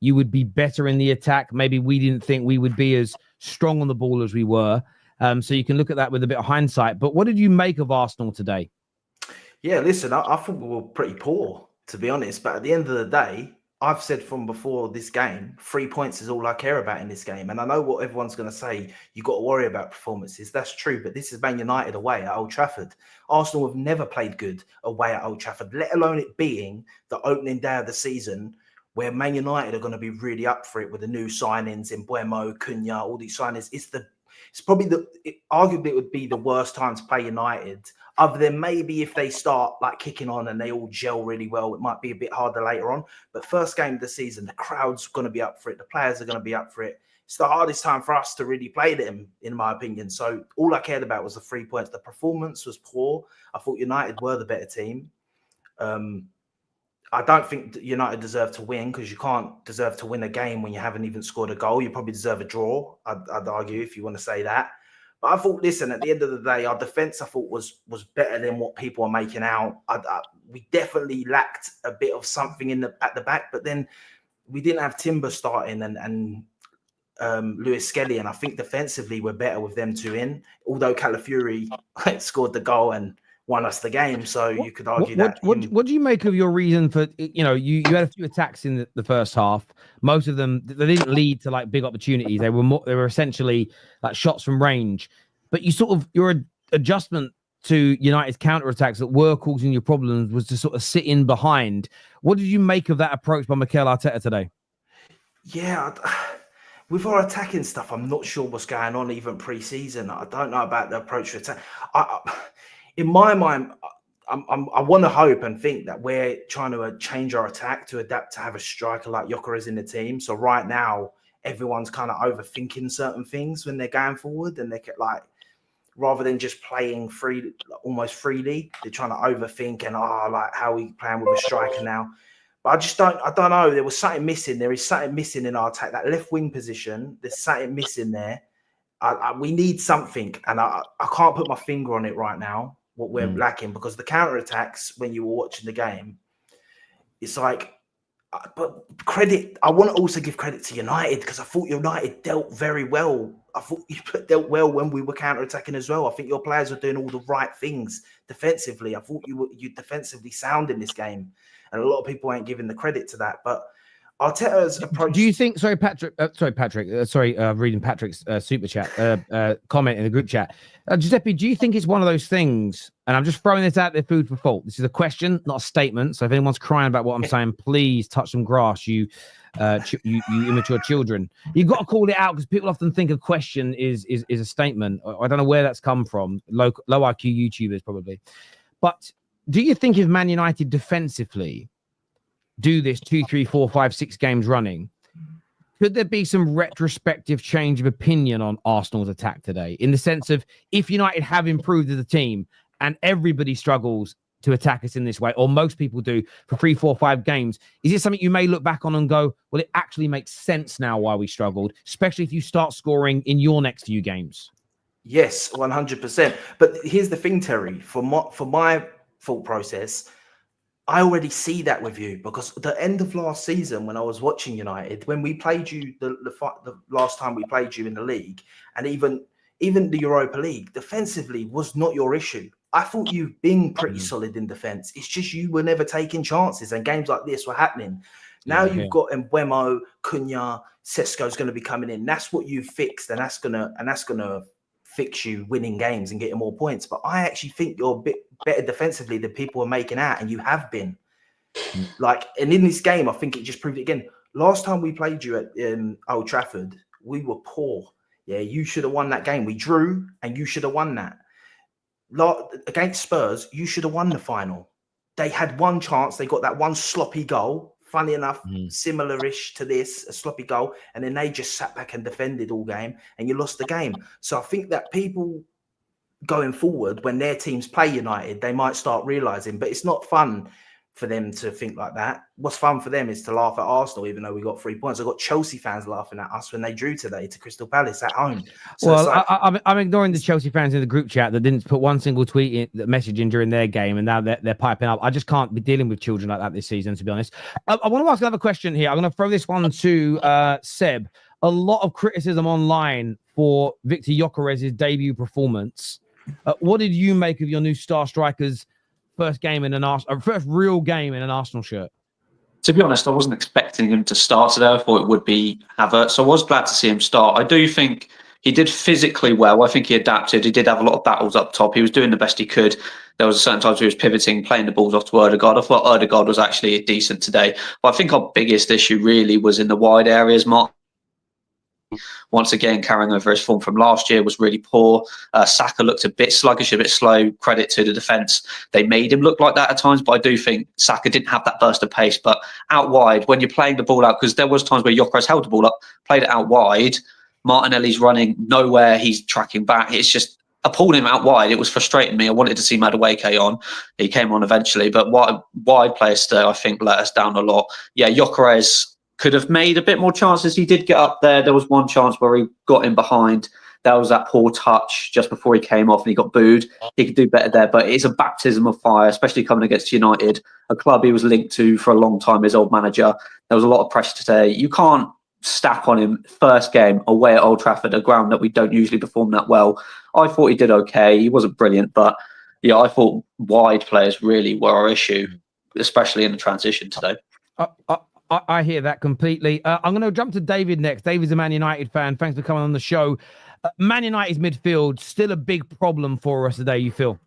you would be better in the attack. Maybe we didn't think we would be as strong on the ball as we were. So you can look at that with a bit of hindsight. But what did you make of Arsenal today? Yeah, listen, I thought we were pretty poor, to be honest. But at the end of the day, I've said from before this game, 3 points is all I care about in this game. And I know what everyone's going to say. You've got to worry about performances. That's true. But this is Man United away at Old Trafford. Arsenal have never played good away at Old Trafford, let alone it being the opening day of the season, where Man United are going to be really up for it with the new signings in Buemo, Cunha, all these signings. It's probably arguably it would be the worst time to play United, other than maybe if they start like kicking on and they all gel really well, it might be a bit harder later on. But first game of the season, the crowd's going to be up for it. The players are going to be up for it. It's the hardest time for us to really play them, in my opinion. So all I cared about was the 3 points. The performance was poor. I thought United were the better team. I don't think United deserve to win, because you can't deserve to win a game when you haven't even scored a goal. You probably deserve a draw, I'd argue, if you want to say that. But I thought, listen, at the end of the day, our defence, I thought, was better than what people are making out. We definitely lacked a bit of something at the back, but then we didn't have Timber starting and Lewis Skelly, and I think defensively we're better with them two in. Although Calafiori scored the goal and won us the game, so you could argue that. What do you make of your reason for, you had a few attacks in the first half. Most of them, they didn't lead to like big opportunities. They were essentially like shots from range. But your adjustment to United's counterattacks that were causing you problems was to sort of sit in behind. What did you make of that approach by Mikel Arteta today? Yeah, with our attacking stuff, I'm not sure what's going on even pre-season. I don't know about the approach to attack. In my mind, I want to hope and think that we're trying to change our attack to adapt to have a striker like Gyokeres in the team. So right now, everyone's kind of overthinking certain things when they're going forward, and they get like, rather than just playing free, almost freely, they're trying to overthink and like how are we playing with a striker now? But I don't know. There was something missing. There is something missing in our attack. That left wing position, there's something missing there. We need something, and I can't put my finger on it right now, what we're lacking, because the counterattacks, when you were watching the game, it's like, but credit, I want to also give credit to United, because I thought United dealt very well. I thought you dealt well when we were counterattacking as well. I think your players were doing all the right things defensively. I thought you defensively sound in this game, and a lot of people ain't giving the credit to that. But Arteta's approach. Do you think? Sorry, Patrick. Reading Patrick's super chat comment in the group chat. Giuseppe, do you think it's one of those things? And I'm just throwing this out there, food for thought. This is a question, not a statement. So if anyone's crying about what I'm saying, please touch some grass. You immature children. You've got to call it out, because people often think a question is a statement. I don't know where that's come from. Low IQ YouTubers probably. But do you think if Man United defensively do this 2, 3, 4, 5, 6 games running, could there be some retrospective change of opinion on Arsenal's attack today? In the sense of, if United have improved as a team and everybody struggles to attack us in this way, or most people do, for 3, 4, 5 games, is it something you may look back on and go, well, it actually makes sense now why we struggled, especially if you start scoring in your next few games? Yes, 100%. But here's the thing, Terry, for my thought process, I already see that with you, because at the end of last season, when I was watching United, when we played you the last time we played you in the league, and even the Europa League, defensively was not your issue. I thought you've been pretty solid in defense. It's just you were never taking chances, and games like this were happening. Now you've got Mbeumo, Cunha, Sesko's going to be coming in. That's what you've fixed, and that's gonna fix you winning games and getting more points. But I actually think you're a bit better defensively than people are making out, and you have been. And in this game, I think it just proved it again. Last time we played you at Old Trafford, we were poor. Yeah, you should have won that game. We drew, and you should have won that. Against Spurs, you should have won the final. They had one chance. They got that one sloppy goal. Funny enough, similar-ish to this, a sloppy goal. And then they just sat back and defended all game, and you lost the game. So I think that people going forward, when their teams play United, they might start realising, but it's not fun for them to think like that. What's fun for them is to laugh at Arsenal, even though we got 3 points. I've got Chelsea fans laughing at us when they drew today to Crystal Palace at home. So well, like, I'm ignoring the Chelsea fans in the group chat that didn't put one single message in during their game, and now they're piping up. I just can't be dealing with children like that this season, to be honest. I want to ask another question here. I'm going to throw this one to Seb. A lot of criticism online for Victor Gyokeres' debut performance. What did you make of your new star striker's first game in first real game in an Arsenal shirt? To be honest, I wasn't expecting him to start today. I thought it would be Havertz. So I was glad to see him start. I do think he did physically well. I think he adapted. He did have a lot of battles up top. He was doing the best he could. There was certain times where he was pivoting, playing the balls off to Ødegaard. I thought Ødegaard was actually decent today. But I think our biggest issue really was in the wide areas. Mark, once again, carrying over his form from last year, was really poor. Saka looked a bit sluggish, a bit slow. Credit to the defence. They made him look like that at times, but I do think Saka didn't have that burst of pace. But out wide, when you're playing the ball out, because there was times where Gyokeres held the ball up, played it out wide, Martinelli's running nowhere, he's tracking back. It's just appalling out wide. It was frustrating me. I wanted to see Madueke on. He came on eventually, but wide players still, I think, let us down a lot. Yeah, Gyokeres could have made a bit more chances. He did get up there. There was one chance where he got in behind. That was that poor touch just before he came off and he got booed. He could do better there, but it's a baptism of fire, especially coming against United, a club he was linked to for a long time, his old manager. There was a lot of pressure today. You can't stack on him first game away at Old Trafford, a ground that we don't usually perform that well. I thought he did okay. He wasn't brilliant, but yeah, I thought wide players really were our issue, especially in the transition today. I hear that completely. I'm going to jump to David next. David's a Man United fan. Thanks for coming on the show. Man United's midfield, still a big problem for us today, you feel?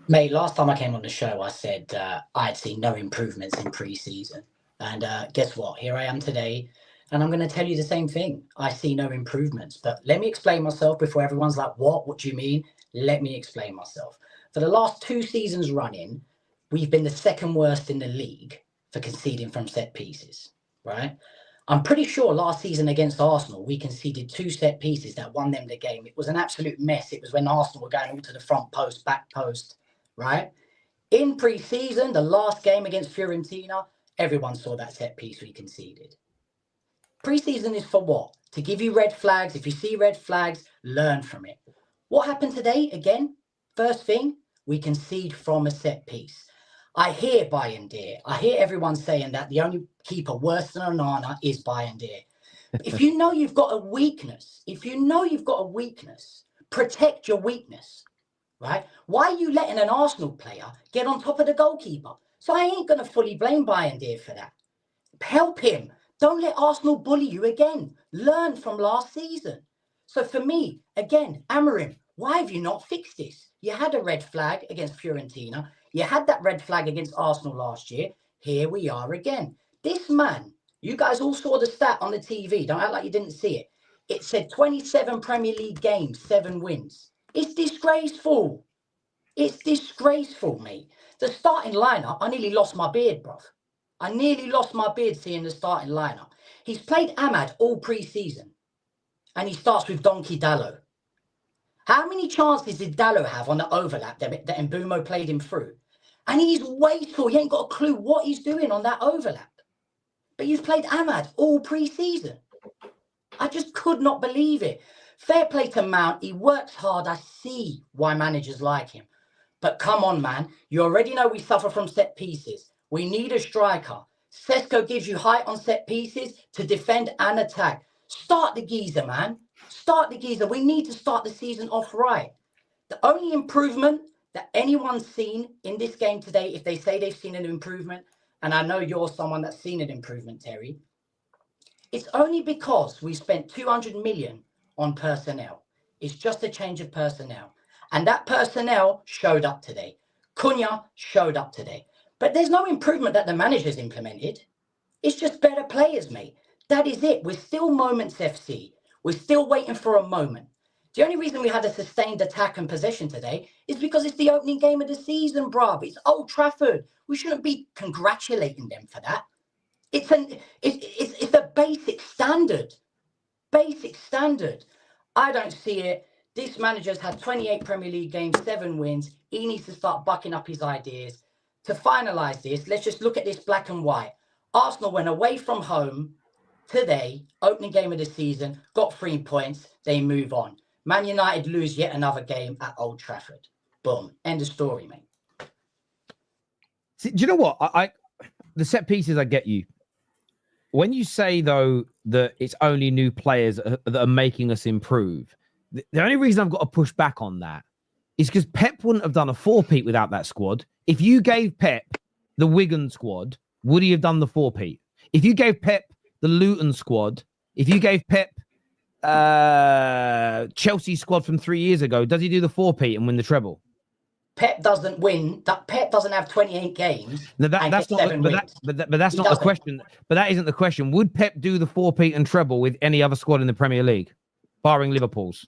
Mate, last time I came on the show, I said I'd seen no improvements in pre-season. And guess what? Here I am today, and I'm going to tell you the same thing. I see no improvements. But let me explain myself before everyone's like, what? What do you mean? Let me explain myself. For the last 2 seasons running, we've been the second worst in the league for conceding from set pieces, right? I'm pretty sure last season against Arsenal, we conceded 2 set pieces that won them the game. It was an absolute mess. It was when Arsenal were going all to the front post, back post, right? In pre-season, the last game against Fiorentina, everyone saw that set piece we conceded. Pre-season is for what? To give you red flags. If you see red flags, learn from it. What happened today? Again, first thing, we concede from a set piece. I hear Bayindir. I hear everyone saying that the only keeper worse than Onana is Bayindir. If you know you've got a weakness, protect your weakness, right? Why are you letting an Arsenal player get on top of the goalkeeper? So I ain't going to fully blame Bayindir for that. Help him. Don't let Arsenal bully you again. Learn from last season. So for me, again, Amorim, why have you not fixed this? You had a red flag against Fiorentina. You had that red flag against Arsenal last year. Here we are again. This man, you guys all saw the stat on the TV. Don't act like you didn't see it. It said 27 Premier League games, 7 wins. It's disgraceful. It's disgraceful, mate. The starting lineup, I nearly lost my beard, bruv. I nearly lost my beard seeing the starting lineup. He's played Ahmad all pre-season. And he starts with Donkey Dallo. How many chances did Dallo have on the overlap that Mbeumo played him through? And he's wasteful. He ain't got a clue what he's doing on that overlap. But you've played Ahmad all pre-season. I just could not believe it. Fair play to Mount. He works hard. I see why managers like him. But come on, man. You already know we suffer from set pieces. We need a striker. Sesko gives you height on set pieces to defend and attack. Start the geezer, man. Start the geezer. We need to start the season off right. The only improvement that anyone's seen in this game today, if they say they've seen an improvement, and I know you're someone that's seen an improvement, Terry, it's only because we spent 200 million on personnel. It's just a change of personnel. And that personnel showed up today. Cunha showed up today. But there's no improvement that the manager's implemented. It's just better players, mate. That is it. We're still moments FC. We're still waiting for a moment. The only reason we had a sustained attack and possession today is because it's the opening game of the season, bruv. It's Old Trafford. We shouldn't be congratulating them for that. It's a basic standard. Basic standard. I don't see it. This manager's had 28 Premier League games, 7 wins. He needs to start bucking up his ideas. to finalise this, let's just look at this black and white. Arsenal went away from home today, opening game of the season, got 3 points, they move on. Man United lose yet another game at Old Trafford. Boom. End of story, mate. See, do you know what? The set pieces, I get you. When you say, though, that it's only new players that are making us improve, the only reason I've got to push back on that is because Pep wouldn't have done a four-peat without that squad. If you gave Pep the Wigan squad, would he have done the four-peat? If you gave Pep the Luton squad, if you gave Pep Chelsea squad from 3 years ago, does he do the four-peat and win the treble? Pep doesn't win. Pep doesn't have 28 games. No, that's not. But that's not the question. But that isn't the question. Would Pep do the four-peat and treble with any other squad in the Premier League, barring Liverpool's?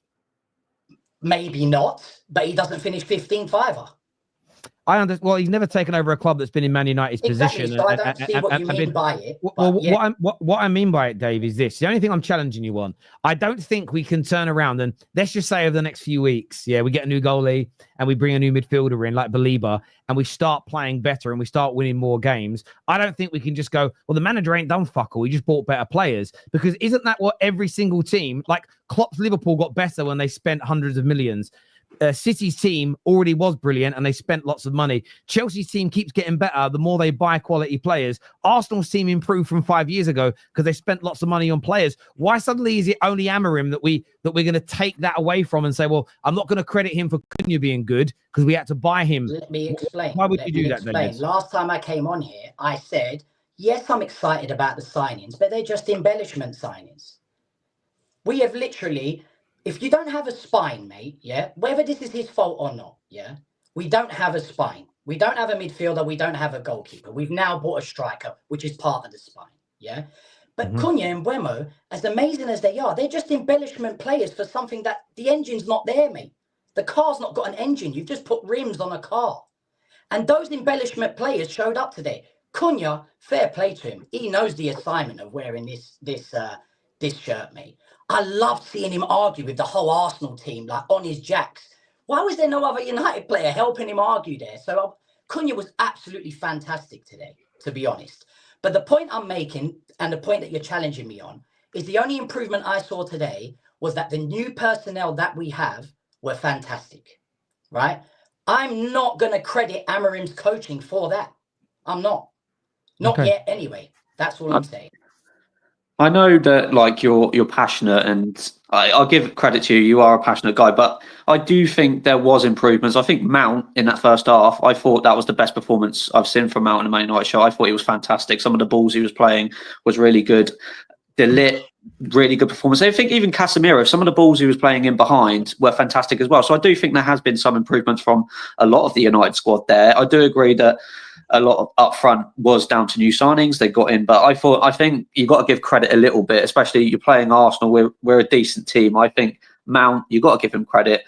Maybe not, but he doesn't finish 15th either. I understand. Well, he's never taken over a club that's been in Man United's position. So I don't see what you mean by it. What I mean by it, Dave, is this. The only thing I'm challenging you on, I don't think we can turn around and let's just say over the next few weeks, we get a new goalie and we bring a new midfielder in like Belieber and we start playing better and we start winning more games. I don't think we can just go, well, the manager ain't done fuck all. He just bought better players. Because isn't that what every single team, like Klopp's Liverpool got better when they spent hundreds of millions. City's team already was brilliant and they spent lots of money. Chelsea's team keeps getting better the more they buy quality players. Arsenal's team improved from 5 years ago because they spent lots of money on players. Why suddenly is it only Amorim that we're going to take that away from and say, well, I'm not going to credit him for Cunha being good because we had to buy him? Let me explain. Why would you do that, David? Last time I came on here, I said, yes, I'm excited about the signings, but they're just embellishment signings. We have literally... If you don't have a spine, mate, whether this is his fault or not, we don't have a spine. We don't have a midfielder. We don't have a goalkeeper. We've now bought a striker, which is part of the spine, But Cunha and Wemo, as amazing as they are, they're just embellishment players for something that the engine's not there, mate. The car's not got an engine. You've just put rims on a car. And those embellishment players showed up today. Cunha, fair play to him. He knows the assignment of wearing this shirt, mate. I loved seeing him argue with the whole Arsenal team, like on his jacks. Why was there no other United player helping him argue there? So Cunha was absolutely fantastic today, to be honest. But the point I'm making, and the point that you're challenging me on, is the only improvement I saw today was that the new personnel that we have were fantastic, right? I'm not going to credit Amorim's coaching for that. I'm not. Not yet anyway. That's all I'm saying. I know that like you're passionate and I'll give credit to you. You are a passionate guy, but I do think there was improvements. I think Mount in that first half, I thought that was the best performance I've seen from Mount in the Man United show. I thought he was fantastic. Some of the balls he was playing was really good. De Ligt, really good performance. I think even Casemiro, some of the balls he was playing in behind were fantastic as well. So I do think there has been some improvements from a lot of the United squad there. I do agree that a lot of up front was down to new signings they got in, but I think you got to give credit a little bit, especially you're playing Arsenal. We're a decent team. I think Mount, you got to give him credit.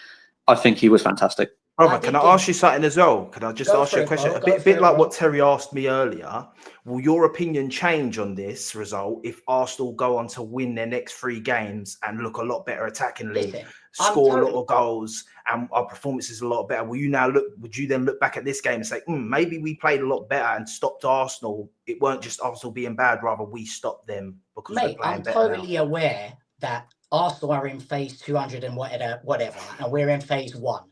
I think he was fantastic. Brother, can I ask you something as well? Can I just ask you a question? A bit like what Terry asked me earlier. Will your opinion change on this result if Arsenal go on to win their next 3 games and look a lot better attackingly, score a lot of goals, and our performance is a lot better? Would you then look back at this game and say, maybe we played a lot better and stopped Arsenal? It weren't just Arsenal being bad, rather we stopped them because we're playing better. I'm totally aware that Arsenal are in phase 200 and whatever, and we're in phase 1.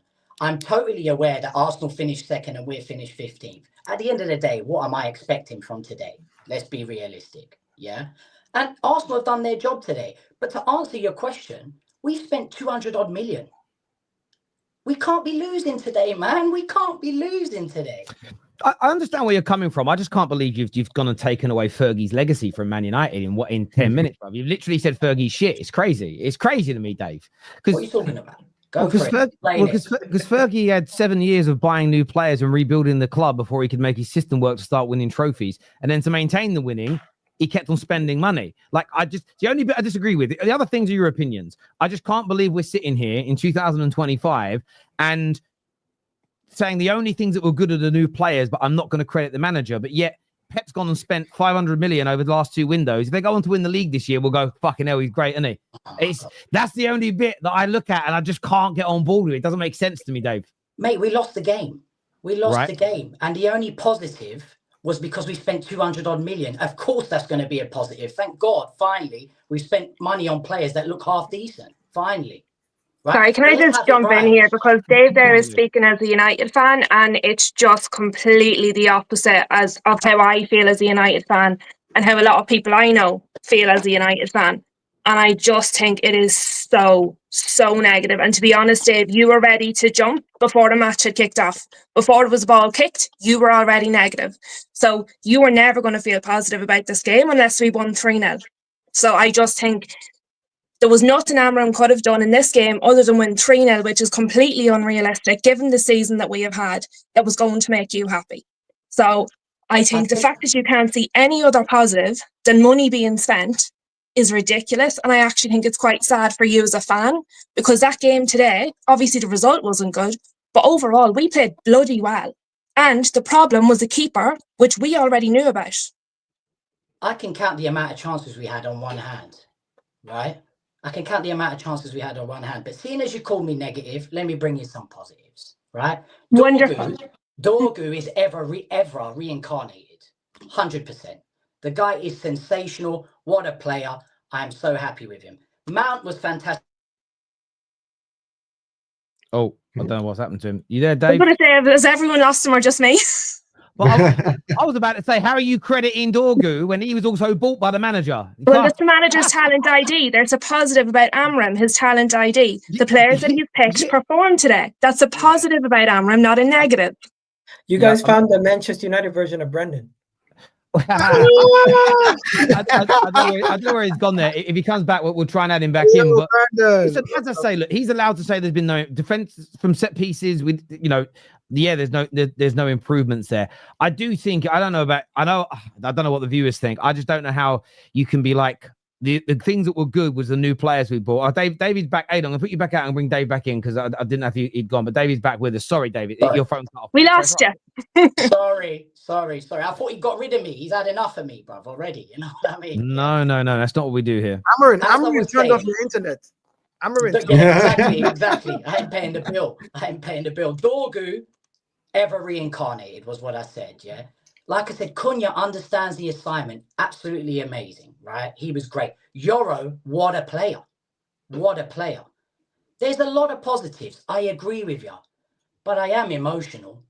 I'm totally aware that Arsenal finished second and we're finished 15th. At the end of the day, what am I expecting from today? Let's be realistic, And Arsenal have done their job today. But to answer your question, we've spent 200 odd million. We can't be losing today, man. We can't be losing today. I understand where you're coming from. I just can't believe you've gone and taken away Fergie's legacy from Man United in 10 minutes, bro. You've literally said Fergie's shit. It's crazy. It's crazy to me, Dave. What are you talking about? Because Fergie had 7 years of buying new players and rebuilding the club before he could make his system work to start winning trophies. And then to maintain the winning, he kept on spending money. The only bit I disagree with, the other things are your opinions. I just can't believe we're sitting here in 2025 and saying the only things that were good are the new players, but I'm not going to credit the manager. But yet Pep's gone and spent 500 million over the last 2 windows. If they go on to win the league this year, we'll go, fucking hell, he's great, isn't he? That's the only bit that I look at and I just can't get on board with. It doesn't make sense to me, Dave. Mate, we lost the game. We lost Right. the game. And the only positive was because we spent 200 odd million. Of course, that's going to be a positive. Thank God, finally, we spent money on players that look half decent. Finally. Right? Sorry, can I Let's just have it jump in right. here, because Dave there is Yeah. speaking as a United fan, and it's just completely the opposite as of how I feel as a United fan and how a lot of people I know feel as a United fan. And I just think it is so negative. And to be honest, Dave, you were ready to jump before the match had kicked off. Before it was ball kicked, you were already negative. So you were never going to feel positive about this game unless we won 3-0. So I just think there was nothing Amram could have done in this game other than win 3-0, which is completely unrealistic given the season that we have had, that was going to make you happy. So I think the fact that you can't see any other positive than money being spent is ridiculous. And I actually think it's quite sad for you as a fan, because that game today, obviously the result wasn't good, but overall we played bloody well. And the problem was the keeper, which we already knew about. I can count the amount of chances we had on one hand, right? I can count the amount of chances we had on one hand. But seeing as you call me negative, let me bring you some positives, right? Wonderful. Dorgu is ever reincarnated, 100%. The guy is sensational. What a player. I am so happy with him. Mount was fantastic. Oh, I don't know what's happened to him. You there, I was Dave? going to say, has everyone lost him or just me? Well, I was about to say, how are you crediting Dorgu when he was also bought by the manager? Well, that's the manager's talent ID. There's a positive about Amram, his talent ID. The players that he's picked performed today. That's a positive about Amram, not a negative. You guys found the Manchester United version of Brendan. I don't know where he's gone there. If he comes back, we'll try and add him back in. But listen, as I say, look, he's allowed to say there's been no defense from set pieces. With there's no improvements there. I do think I don't know what the viewers think. I just don't know how you can be like the things that were good was the new players we bought. David's back. Hey, I'm gonna put you back out and bring Dave back in because I didn't know if he'd gone, but David's back with us. Sorry, David, your phone's cut off. We lost you. Sorry. I thought he got rid of me. He's had enough of me, bruv, already. You know what I mean? No, that's not what we do here. Amarin turned off your internet. Amarin. Yeah, exactly. I ain't paying the bill. Dorgu, ever reincarnated, was what I said, yeah? Like I said, Cunha understands the assignment. Absolutely amazing, right? He was great. Yoro, what a player. What a player. There's a lot of positives. I agree with you. But I am emotional.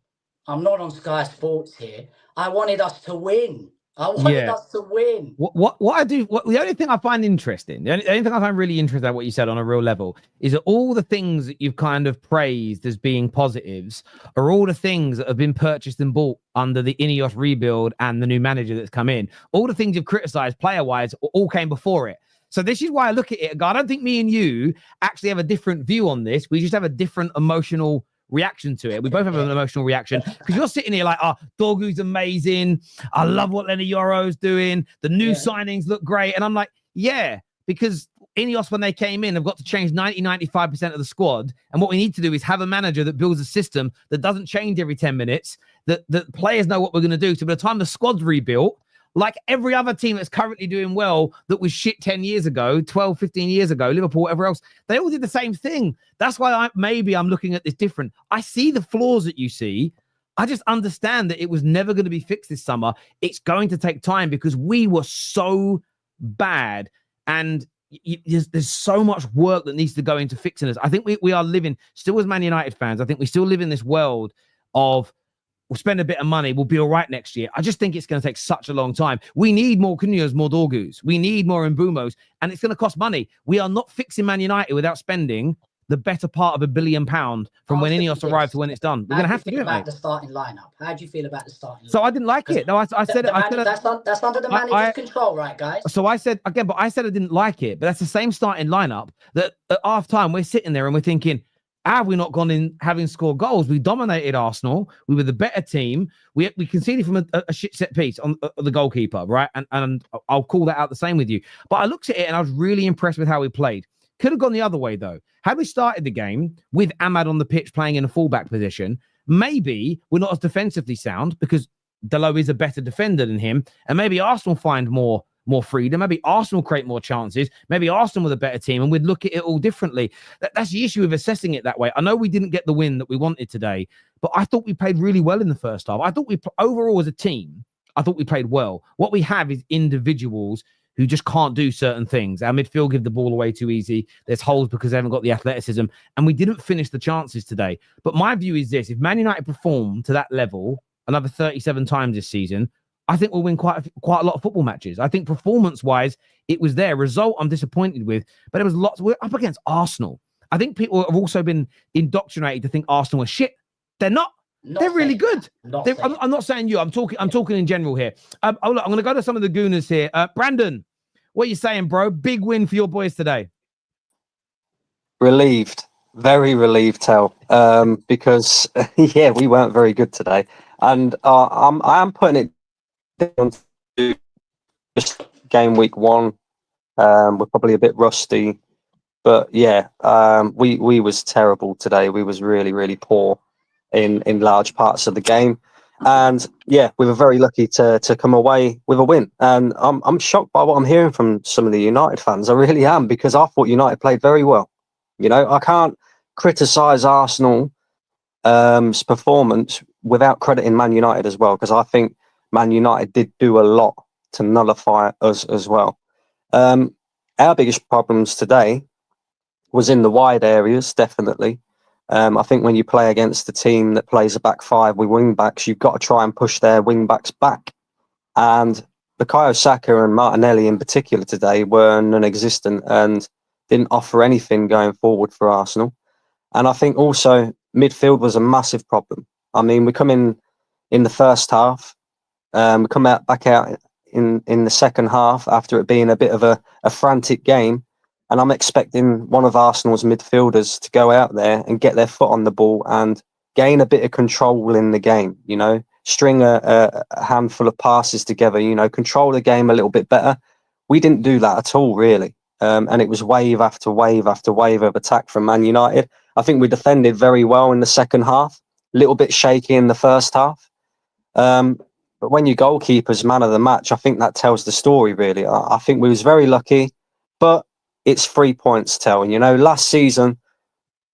I'm not on Sky Sports here. I wanted us to win. What the only thing I find interesting, the only thing I find really interesting about what you said on a real level is that all the things that you've kind of praised as being positives are all the things that have been purchased and bought under the Ineos rebuild and the new manager that's come in. All the things you've criticized player-wise all came before it. So this is why I look at it. I don't think me and you actually have a different view on this. We just have a different emotional reaction to it. We both have an emotional reaction because you're sitting here like, Dorgu's amazing. I love what Lenny Yoro's doing. The new signings look great. And I'm like, yeah, because Ineos, when they came in, have got to change 95% of the squad. And what we need to do is have a manager that builds a system that doesn't change every 10 minutes, that players know what we're going to do. So by the time the squad's rebuilt, like every other team that's currently doing well that was shit 10 years ago, 12, 15 years ago, Liverpool, whatever else, they all did the same thing. That's why I'm looking at this different. I see the flaws that you see. I just understand that it was never going to be fixed this summer. It's going to take time because we were so bad. And there's so much work that needs to go into fixing us. I think we are living, still as Man United fans, I think we still live in this world of, we'll spend a bit of money, we'll be all right next year. I just think it's going to take such a long time. We need more Cunhas, more Dorgus. We need more Mbumos, and it's going to cost money. We are not fixing Man United without spending the better part of £1 billion from when Ineos arrived to when it's done. We're going to have to do it, mate. The starting lineup. How do you feel about the starting lineup? So I didn't like it. No, I said it. That's under the manager's control, right, guys? So I said again, but I said I didn't like it. But that's the same starting lineup that at half time we're sitting there and we're thinking, have we not gone in having scored goals? We dominated Arsenal. We were the better team. We conceded from a shit set piece on the goalkeeper, right? And I'll call that out the same with you. But I looked at it and I was really impressed with how we played. Could have gone the other way, though. Had we started the game with Ahmad on the pitch playing in a fullback position, maybe we're not as defensively sound because Dalot is a better defender than him. And maybe Arsenal find more more freedom. Maybe Arsenal create more chances. Maybe Arsenal were the better team, and we'd look at it all differently. That's the issue of assessing it that way. I know we didn't get the win that we wanted today, but I thought we played really well in the first half. I thought overall as a team, I thought we played well. What we have is individuals who just can't do certain things. Our midfield give the ball away too easy. There's holes because they haven't got the athleticism, and we didn't finish the chances today. But my view is this: if Man United perform to that level another 37 times this season, I think we'll win quite a lot of football matches. I think performance-wise, it was there. Result, I'm disappointed with, but there was lots. We're up against Arsenal. I think people have also been indoctrinated to think Arsenal are shit. They're not. They're really good. I'm not saying you. I'm talking in general here. Look, I'm going to go to some of the gooners here. Brandon, what are you saying, bro? Big win for your boys today. Relieved, very relieved, Tel, because yeah, we weren't very good today, and I am putting it down to just game week 1. We're probably a bit rusty, but yeah, we was terrible today. We was really, really poor in large parts of the game, and yeah, we were very lucky to come away with a win. And I'm shocked by what I'm hearing from some of the United fans. I really am, because I thought United played very well. You know, I can't criticize Arsenal's performance without crediting Man United as well, because I think Man United did do a lot to nullify us as well. Our biggest problems today was in the wide areas, definitely. I think when you play against a team that plays a back 5 with wing backs, you've got to try and push their wing backs back. And Bukayo Saka and Martinelli in particular today were non-existent and didn't offer anything going forward for Arsenal. And I think also midfield was a massive problem. I mean, we come in the first half, we come back out in the second half after it being a bit of a frantic game. And I'm expecting one of Arsenal's midfielders to go out there and get their foot on the ball and gain a bit of control in the game, you know, string a handful of passes together, you know, control the game a little bit better. We didn't do that at all, really. And it was wave after wave after wave of attack from Man United. I think we defended very well in the second half, a little bit shaky in the first half. But when your goalkeeper's man of the match, I think that tells the story, really. I think we was very lucky, but it's 3 points, Tel. You know, last season,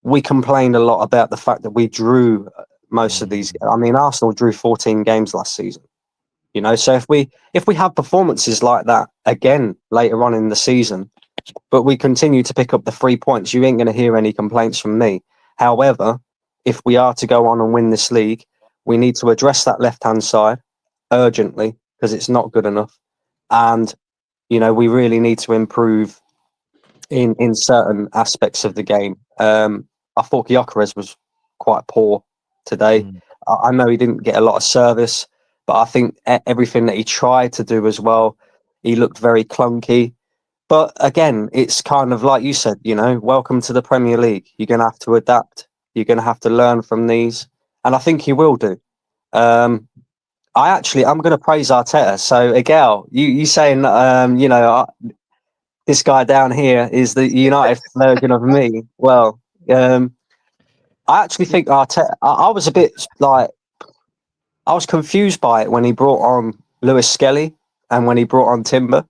we complained a lot about the fact that we drew most of these. I mean, Arsenal drew 14 games last season. You know, so if we have performances like that again later on in the season, but we continue to pick up the 3 points, you ain't going to hear any complaints from me. However, if we are to go on and win this league, we need to address that left-hand side urgently, because it's not good enough. And, you know, we really need to improve in certain aspects of the game. I thought Gyokeres was quite poor today. I know he didn't get a lot of service, but I think everything that he tried to do as well, he looked very clunky. But again, it's kind of like you said, you know, welcome to the Premier League. You're going to have to adapt. You're going to have to learn from these. And I think he will do. I'm going to praise Arteta. So, Egal, you saying, you know, this guy down here is the United version of me. Well, I actually think Arteta, I was a bit like, I was confused by it when he brought on Lewis Skelly and when he brought on Timber.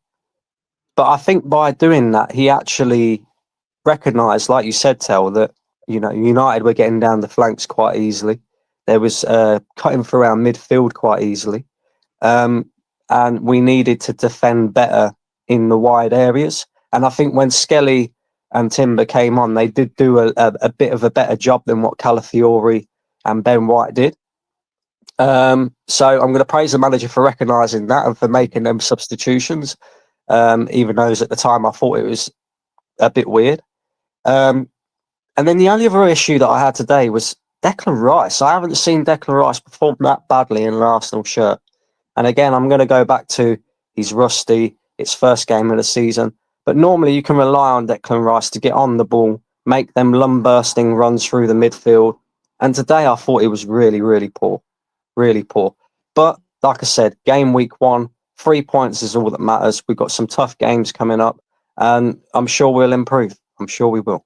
But I think by doing that, he actually recognised, like you said, Tel, that, you know, United were getting down the flanks quite easily. There was cutting through our midfield quite easily. And we needed to defend better in the wide areas. And I think when Skelly and Timber came on, they did do a bit of a better job than what Calafiori and Ben White did. So I'm going to praise the manager for recognising that and for making them substitutions. Even though at the time I thought it was a bit weird. And then the only other issue that I had today was Declan Rice. I haven't seen Declan Rice perform that badly in an Arsenal shirt. And again, I'm going to go back to he's rusty. It's first game of the season. But normally you can rely on Declan Rice to get on the ball, make them lung-bursting runs through the midfield. And today I thought he was really, really poor. Really poor. But like I said, game week 1, 3 points is all that matters. We've got some tough games coming up, and I'm sure we'll improve. I'm sure we will.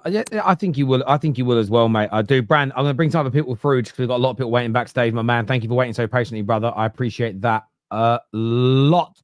Yeah, I think you will. I think you will as well, mate. I do. Brand, I'm going to bring some other people through because we've got a lot of people waiting backstage, my man. Thank you for waiting so patiently, brother. I appreciate that a lot.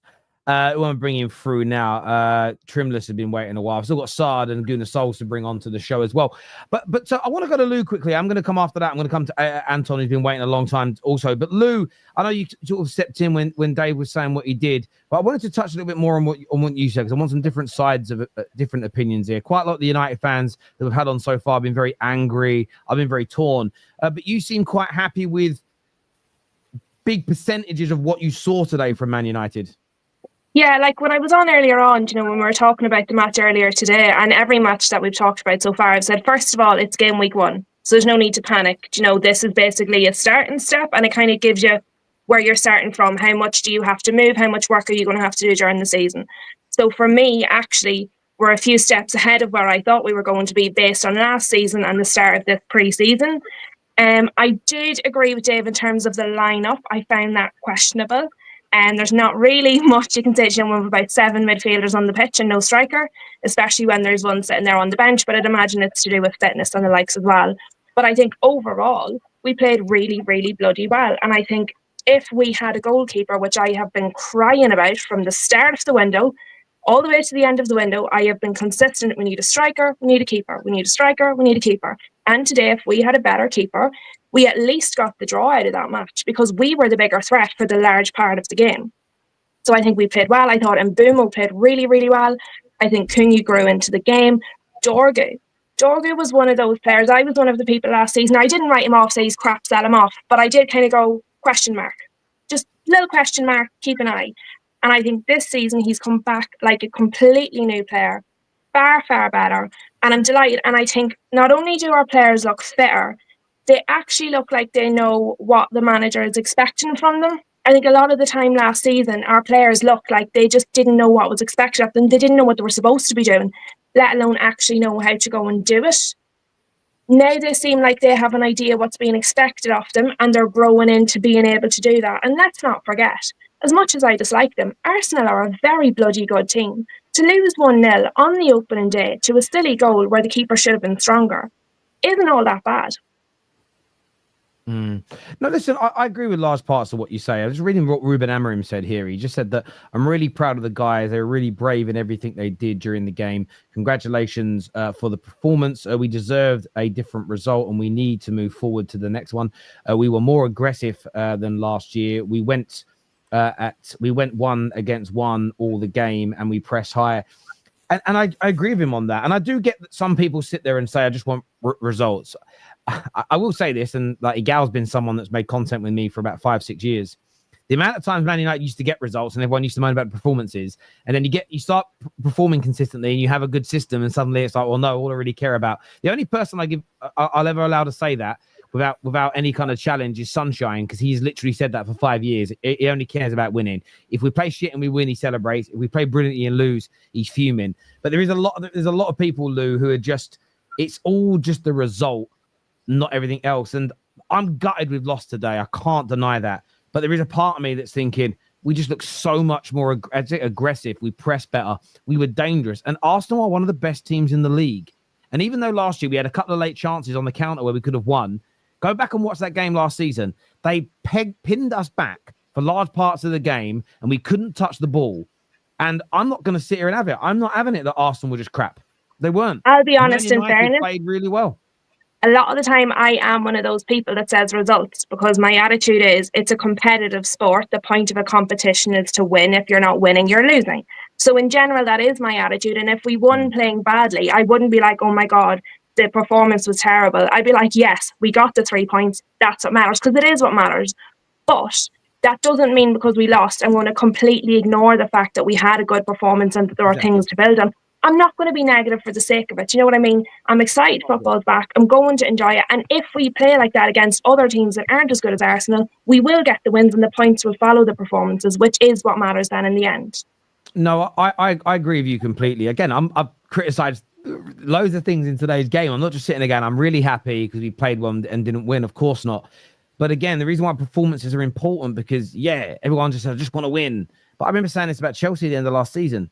who I'm bringing through now. Trimless has been waiting a while. I've still got Saad and Guna Souls to bring onto the show as well. But so I want to go to Lou quickly. I'm going to come after that. I'm going to come to Anton, who's been waiting a long time also. But Lou, I know you sort of stepped in when Dave was saying what he did, but I wanted to touch a little bit more on what you said, because I want some different sides of different opinions here. Quite a lot of the United fans that we've had on so far have been very angry. I've been very torn. But you seem quite happy with big percentages of what you saw today from Man United. Yeah, like when I was on earlier on, when we were talking about the match earlier today, and every match that we've talked about so far, I've said, first of all, it's game week 1. So there's no need to panic. This is basically a starting step, and it kind of gives you where you're starting from. How much do you have to move? How much work are you going to have to do during the season? So for me, actually, we're a few steps ahead of where I thought we were going to be based on last season and the start of this pre-season. I did agree with Dave in terms of the lineup. I found that questionable. And there's not really much you can say. We have about 7 midfielders on the pitch and no striker, especially when there's one sitting there on the bench. But I'd imagine it's to do with fitness and the likes as well. But I think overall, we played really, really bloody well. And I think if we had a goalkeeper, which I have been crying about from the start of the window, all the way to the end of the window, I have been consistent. We need a striker, we need a keeper. We need a striker, we need a keeper. And today, if we had a better keeper, we at least got the draw out of that match because we were the bigger threat for the large part of the game. So I think we played well. I thought Mbumo played really, really well. I think Cunha grew into the game. Dorgu was one of those players. I was one of the people last season. I didn't write him off, say he's crap, sell him off. But I did kind of go, question mark. Just little question mark, keep an eye. And I think this season he's come back like a completely new player. Far, far better. And I'm delighted. And I think not only do our players look fitter, they actually look like they know what the manager is expecting from them. I think a lot of the time last season, our players looked like they just didn't know what was expected of them. They didn't know what they were supposed to be doing, let alone actually know how to go and do it. Now they seem like they have an idea what's being expected of them, and they're growing into being able to do that. And let's not forget, as much as I dislike them, Arsenal are a very bloody good team. To lose 1-0 on the opening day to a silly goal where the keeper should have been stronger isn't all that bad. No, listen, I agree with large parts of what you say. I was reading what Ruben Amorim said here. He just said that I'm really proud of the guys. They were really brave in everything they did during the game. Congratulations for the performance. We deserved a different result and we need to move forward to the next one. We were more aggressive than last year. We went 1 against 1 all the game and we pressed high. And I agree with him on that. And I do get that some people sit there and say, I just want results. I will say this, and like Egal's been someone that's made content with me for about 5-6 years. The amount of times Man United used to get results and everyone used to moan about performances, and then you start performing consistently and you have a good system, and suddenly it's like, well, no, all I really care about. The only person I'll ever allow to say that without any kind of challenge is Sonshine, because he's literally said that for 5 years. He only cares about winning. If we play shit and we win, he celebrates. If we play brilliantly and lose, he's fuming. But there's a lot of people, Lou, who are just, it's all just the result, not everything else. And I'm gutted we've lost today. I can't deny that. But there is a part of me that's thinking we just look so much more aggressive. We press better. We were dangerous. And Arsenal are one of the best teams in the league. And even though last year we had a couple of late chances on the counter where we could have won, go back and watch that game last season. They pinned us back for large parts of the game and we couldn't touch the ball. And I'm not going to sit here and have it. I'm not having it that Arsenal were just crap. They weren't. I'll be honest, in fairness, played really well. A lot of the time I am one of those people that says results, because my attitude is it's a competitive sport. The point of a competition is to win. If you're not winning, you're losing. So in general, that is my attitude. And if we won playing badly, I wouldn't be like, oh my God, the performance was terrible. I'd be like, yes, we got the 3 points. That's what matters, because it is what matters. But that doesn't mean because we lost, I'm going to completely ignore the fact that we had a good performance and that there are things to build on. I'm not going to be negative for the sake of it. You know what I mean? I'm excited football's back. I'm going to enjoy it. And if we play like that against other teams that aren't as good as Arsenal, we will get the wins and the points will follow the performances, which is what matters then in the end. No, I agree with you completely. Again, I've criticised loads of things in today's game. I'm not just sitting again. I'm really happy because we played one and didn't win. Of course not. But again, the reason why performances are important, because, everyone just says, I just want to win. But I remember saying this about Chelsea at the end of last season.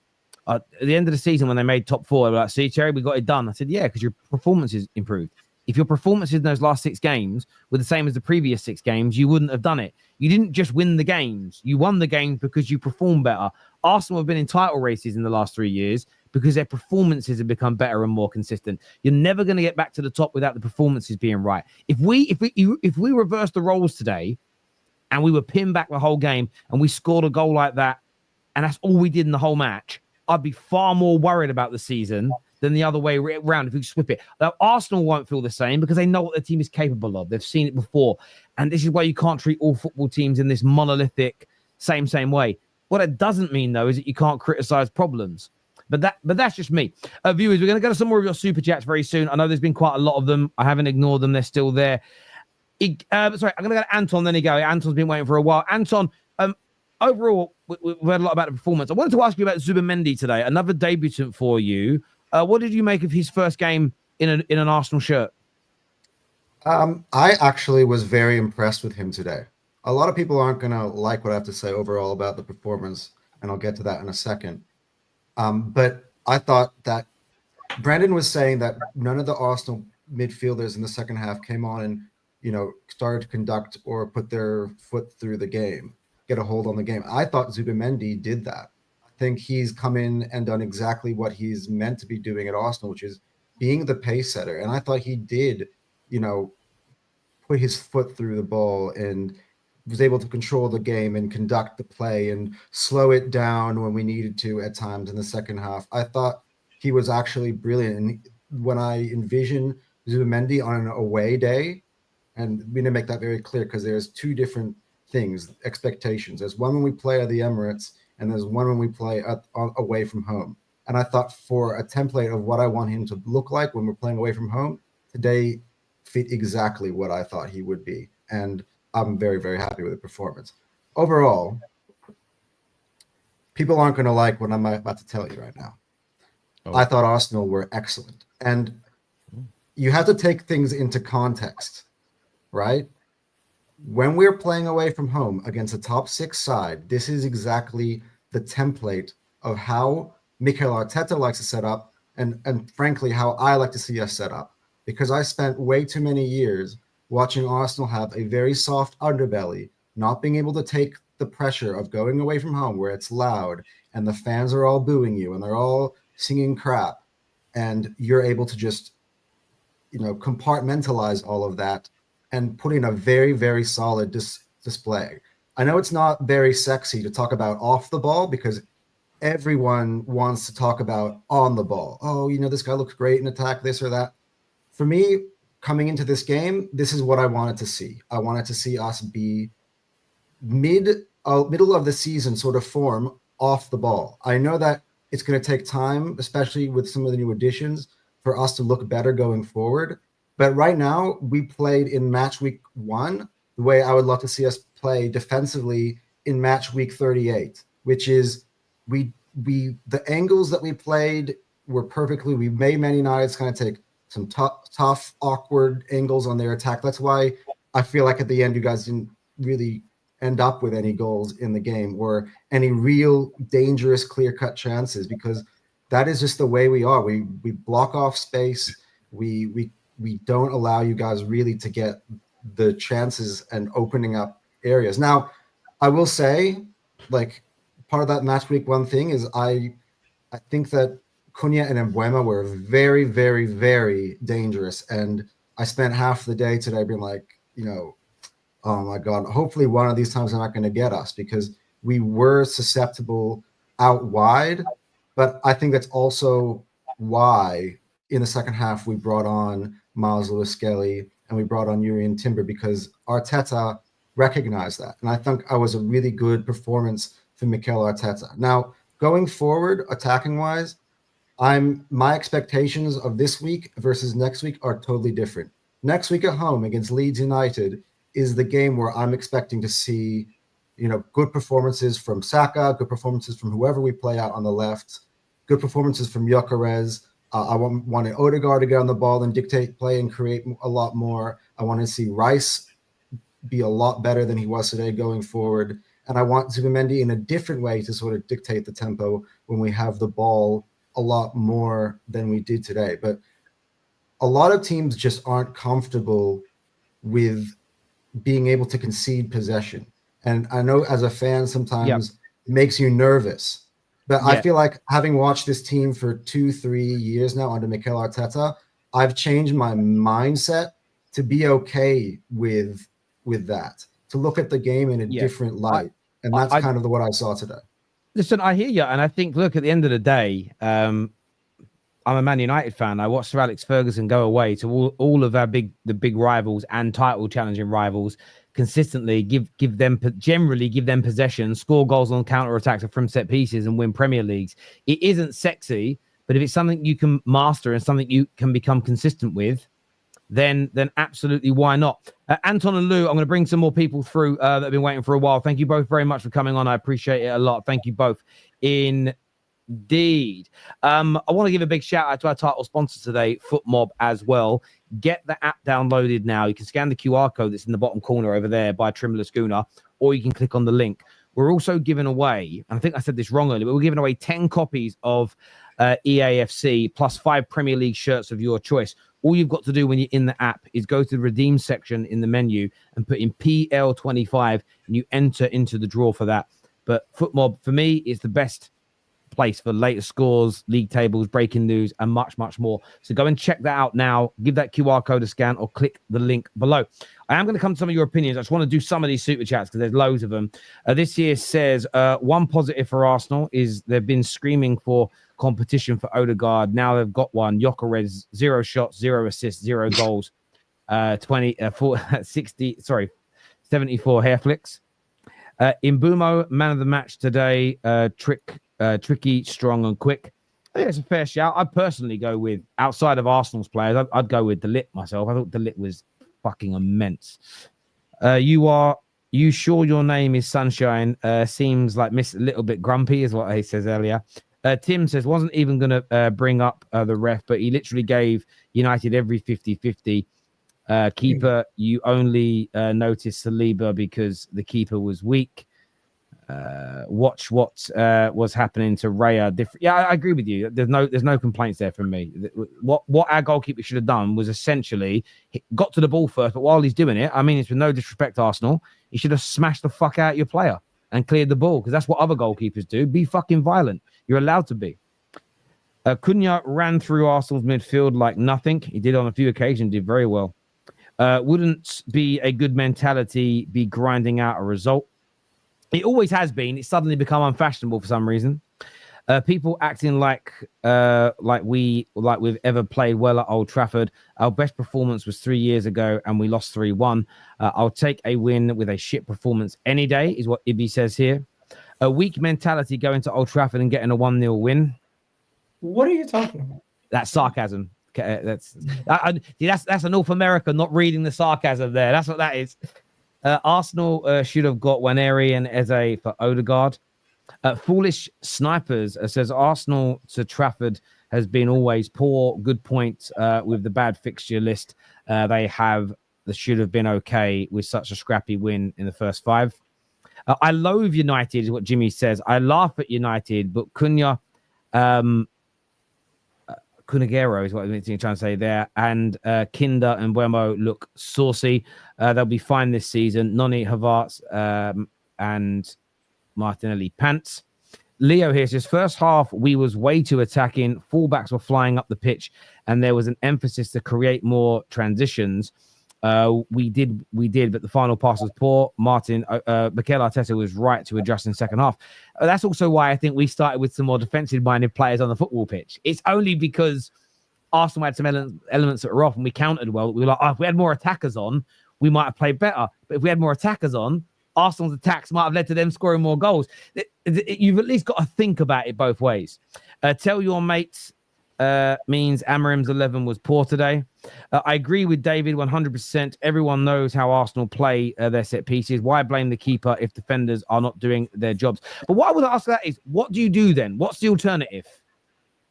At the end of the season, when they made top 4, they were like, see, Terry, we got it done. I said, yeah, because your performance is improved. If your performances in those last 6 games were the same as the previous 6 games, you wouldn't have done it. You didn't just win the games. You won the games because you performed better. Arsenal have been in title races in the last 3 years because their performances have become better and more consistent. You're never going to get back to the top without the performances being right. If we reversed the roles today and we were pinned back the whole game and we scored a goal like that, and that's all we did in the whole match, I'd be far more worried about the season than the other way around if we swip it. Now, Arsenal won't feel the same because they know what their team is capable of. They've seen it before. And this is why you can't treat all football teams in this monolithic, same way. What it doesn't mean, though, is that you can't criticize problems. But that's just me. Viewers, we're going to go to some more of your super chats very soon. I know there's been quite a lot of them. I haven't ignored them. They're still there. Sorry, I'm going to go to Anton, then Egal. Anton's been waiting for a while. Anton, overall, we've heard a lot about the performance. I wanted to ask you about Zubemendi today, another debutant for you. What did you make of his first game in an Arsenal shirt? I actually was very impressed with him today. A lot of people aren't going to like what I have to say overall about the performance, and I'll get to that in a second. But I thought that Brandon was saying that none of the Arsenal midfielders in the second half came on and, started to conduct or put their foot through the game, get a hold on the game. I thought Zubemendi did that. I think he's come in and done exactly what he's meant to be doing at Arsenal, which is being the pace setter. And I thought he did, put his foot through the ball and was able to control the game and conduct the play and slow it down when we needed to at times in the second half. I thought he was actually brilliant. And when I envision Zubemendi on an away day, and we need to make that very clear because there's 2 different things, expectations. There's one when we play at the Emirates and there's one when we play away from home. And I thought for a template of what I want him to look like when we're playing away from home, today fit exactly what I thought he would be. And I'm very, very happy with the performance. Overall, people aren't going to like what I'm about to tell you right now. Oh. I thought Arsenal were excellent. And you have to take things into context, right? When we're playing away from home against a top 6 side, this is exactly the template of how Mikel Arteta likes to set up and frankly, how I like to see us set up. Because I spent way too many years watching Arsenal have a very soft underbelly, not being able to take the pressure of going away from home where it's loud and the fans are all booing you and they're all singing crap. And you're able to just, compartmentalize all of that and put in a very, very solid display. I know it's not very sexy to talk about off the ball because everyone wants to talk about on the ball. Oh, this guy looks great in attack, this or that. For me, coming into this game, this is what I wanted to see. I wanted to see us be middle of the season sort of form off the ball. I know that it's going to take time, especially with some of the new additions, for us to look better going forward. But right now, we played in match week 1 the way I would love to see us play defensively in match week 38, which is the angles that we played were perfectly. We made Man United's kind of take some tough, awkward angles on their attack. That's why I feel like at the end, you guys didn't really end up with any goals in the game or any real dangerous, clear-cut chances, because that is just the way we are. We block off space. We don't allow you guys really to get the chances and opening up areas. Now, I will say, part of that match week 1 thing is I think that Cunha and Mbuema were very, very, very dangerous. And I spent half the day today being like, oh my God, hopefully one of these times they're not going to get us, because we were susceptible out wide. But I think that's also why in the second half we brought on Miles Lewis-Skelly and we brought on Urian Timber, because Arteta recognized that. And I think I was a really good performance for Mikel Arteta. Now, going forward, attacking-wise, my expectations of this week versus next week are totally different. Next week at home against Leeds United is the game where I'm expecting to see, good performances from Saka, good performances from whoever we play out on the left, good performances from Gyokeres. I want Odegaard to get on the ball and dictate play and create a lot more. I want to see Rice be a lot better than he was today going forward. And I want Zubemendi in a different way to sort of dictate the tempo when we have the ball a lot more than we did today. But a lot of teams just aren't comfortable with being able to concede possession. And I know as a fan, sometimes it makes you nervous. But I feel like having watched this team for 2-3 years now under Mikel Arteta, I've changed my mindset to be okay with that, to look at the game in a different light. And that's kind of what I saw today. Listen, I hear you. And I think, look, at the end of the day, I'm a Man United fan. I watched Sir Alex Ferguson go away to all of the big rivals and title challenging rivals, consistently give them possession, score goals on counter attacks from set pieces, and win Premier Leagues. It isn't sexy, but if it's something you can master and something you can become consistent with, then absolutely, why not? Anton and Lou, I'm going to bring some more people through that have been waiting for a while. Thank you both very much for coming on. I appreciate it a lot. Thank you both. Indeed. I want to give a big shout out to our title sponsor today, FootMob, as well. Get the app downloaded now. You can scan the QR code that's in the bottom corner over there by Trim Schooner, or you can click on the link. We're also giving away, and I think I said this wrong earlier, but we're giving away 10 copies of EAFC plus 5 Premier League shirts of your choice. All you've got to do when you're in the app is go to the redeem section in the menu and put in PL25, and you enter into the draw for that. But FootMob, for me, is the best place for latest scores, league tables, breaking news, and much, much more. So go and check that out now. Give that QR code a scan or click the link below. I am going to come to some of your opinions. I just want to do some of these super chats because there's loads of them. This here says one positive for Arsenal is they've been screaming for competition for Odegaard. Now they've got one. Gyokeres, 0 shots, 0 assists, 0 goals, 74 hair flicks. Imbumo, man of the match today. Tricky, strong, and quick. I think it's a fair shout. I'd personally go with, outside of Arsenal's players, I'd go with De Ligt myself. I thought De Ligt was fucking immense. You sure your name is Sonshine? Seems like a little bit grumpy is what he says earlier. Tim says, wasn't even going to bring up the ref, but he literally gave United every 50-50. Keeper, you only noticed Saliba because the keeper was weak. Watch what was happening to Raya. Yeah, I agree with you. There's no complaints there from me. What our goalkeeper should have done was essentially got to the ball first, but while he's doing it, I mean, it's with no disrespect to Arsenal, he should have smashed the fuck out your player and cleared the ball, because that's what other goalkeepers do. Be fucking violent. You're allowed to be. Cunha ran through Arsenal's midfield like nothing. He did on a few occasions, did very well. Wouldn't be a good mentality be grinding out a result. It always has been. It's suddenly become unfashionable for some reason. People acting like we've ever played well at Old Trafford. Our best performance was 3 years ago, and we lost 3-1. I'll take a win with a shit performance any day, is what Ibby says here. A weak mentality going to Old Trafford and getting a 1-0 win. What are you talking about? That's sarcasm. That's a North America not reading the sarcasm there. That's what that is. Arsenal should have got Waneri and Eze for Odegaard. Foolish Snipers says Arsenal to Trafford has been always poor. Good point with the bad fixture list. They should have been okay with such a scrappy win in the first 5. I loathe United, is what Jimmy says. I laugh at United, but Cunha, Kunagero is what I'm trying to say there. And Kinder and Wemo look saucy. They'll be fine this season. Noni Havertz and Martinelli pants. Leo here says, first half, we was way too attacking. Fullbacks were flying up the pitch, and there was an emphasis to create more transitions. We did, but the final pass was poor. Mikel Arteta was right to adjust in second half. That's also why I think we started with some more defensive-minded players on the football pitch. It's only because Arsenal had some elements that were off, and we countered well. We were like, if we had more attackers on, we might have played better. But if we had more attackers on, Arsenal's attacks might have led to them scoring more goals. You've at least got to think about it both ways. Tell your mates means Amarim's 11 was poor today. I agree with David 100%. Everyone knows how Arsenal play their set pieces. Why blame the keeper if defenders are not doing their jobs? But what I would ask that is, what do you do then? What's the alternative?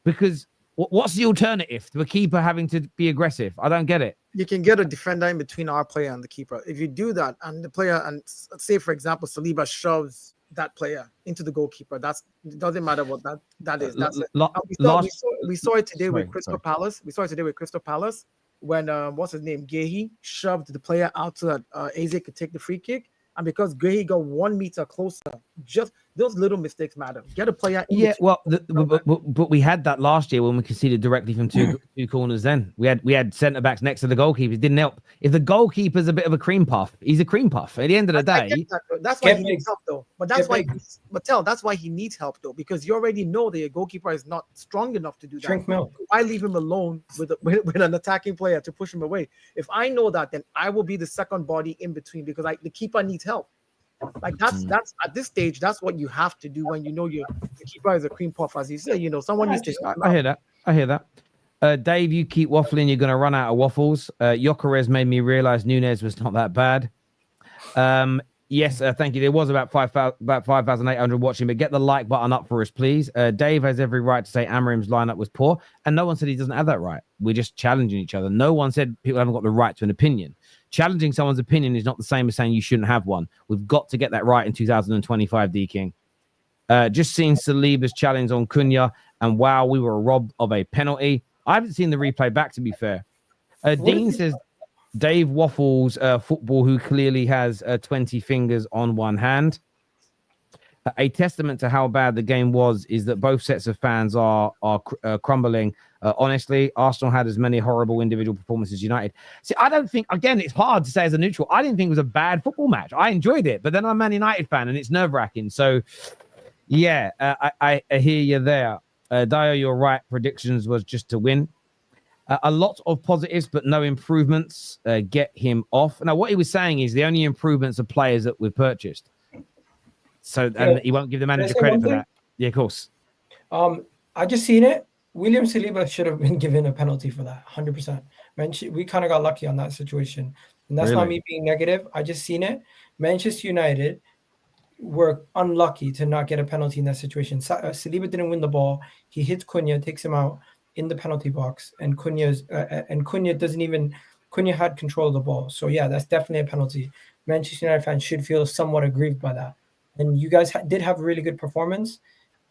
Because what's the alternative to a keeper having to be aggressive? I don't get it. You can get a defender in between our player and the keeper. If you do that, and the player, and say for example, Saliba shoves that player into the goalkeeper. It doesn't matter what that is. That's it. We saw it today with Crystal Palace. We saw it today with Crystal Palace when what's his name, Gehi, shoved the player out so that Eze could take the free kick. And because Gehi got 1 meter closer, just those little mistakes matter. Get a player. But we had that last year when we conceded directly from two corners. Then we had centre backs next to the goalkeeper. It didn't help. If the goalkeeper's a bit of a cream puff, he's a cream puff. At the end of the day, that's why he needs help, though. But that's why. That's why he needs help, though, because you already know that your goalkeeper is not strong enough to do that. Drink milk. Why leave him alone with an attacking player to push him away? If I know that, then I will be the second body in between because the keeper needs help. Like that's at this stage, that's what you have to do when you know the keeper is a cream puff, as you say. You know, someone needs to. I hear that. Dave, you keep waffling, you're going to run out of waffles. Gyokeres made me realize Nunez was not that bad. Yes, thank you. There was about 5,800 watching, but get the like button up for us, please. Dave has every right to say Amarim's lineup was poor, and no one said he doesn't have that right. We're just challenging each other. No one said people haven't got the right to an opinion. Challenging someone's opinion is not the same as saying you shouldn't have one. We've got to get that right in 2025, D King. Just seen Saliba's challenge on Cunha, and wow, we were robbed of a penalty. I haven't seen the replay back, to be fair. Dean says Dave waffles football, who clearly has 20 fingers on one hand. A testament to how bad the game was is that both sets of fans are crumbling. Honestly, Arsenal had as many horrible individual performances as United. See, I don't think, again, it's hard to say as a neutral. I didn't think it was a bad football match. I enjoyed it, but then I'm a Man United fan and it's nerve-wracking. So, yeah, I hear you there. Dio, you're right. Predictions was just to win. A lot of positives, but no improvements. Get him off. Now, what he was saying is the only improvements are players that we've purchased. So and he won't give the manager credit for that. Yeah, of course. I just seen it. William Saliba should have been given a penalty for that, 100%. We kind of got lucky on that situation. And that's not me being negative. I just seen it. Manchester United were unlucky to not get a penalty in that situation. Saliba didn't win the ball. He hits Cunha, takes him out in the penalty box, and Cunha had control of the ball. So yeah, that's definitely a penalty. Manchester United fans should feel somewhat aggrieved by that. And you guys did have a really good performance.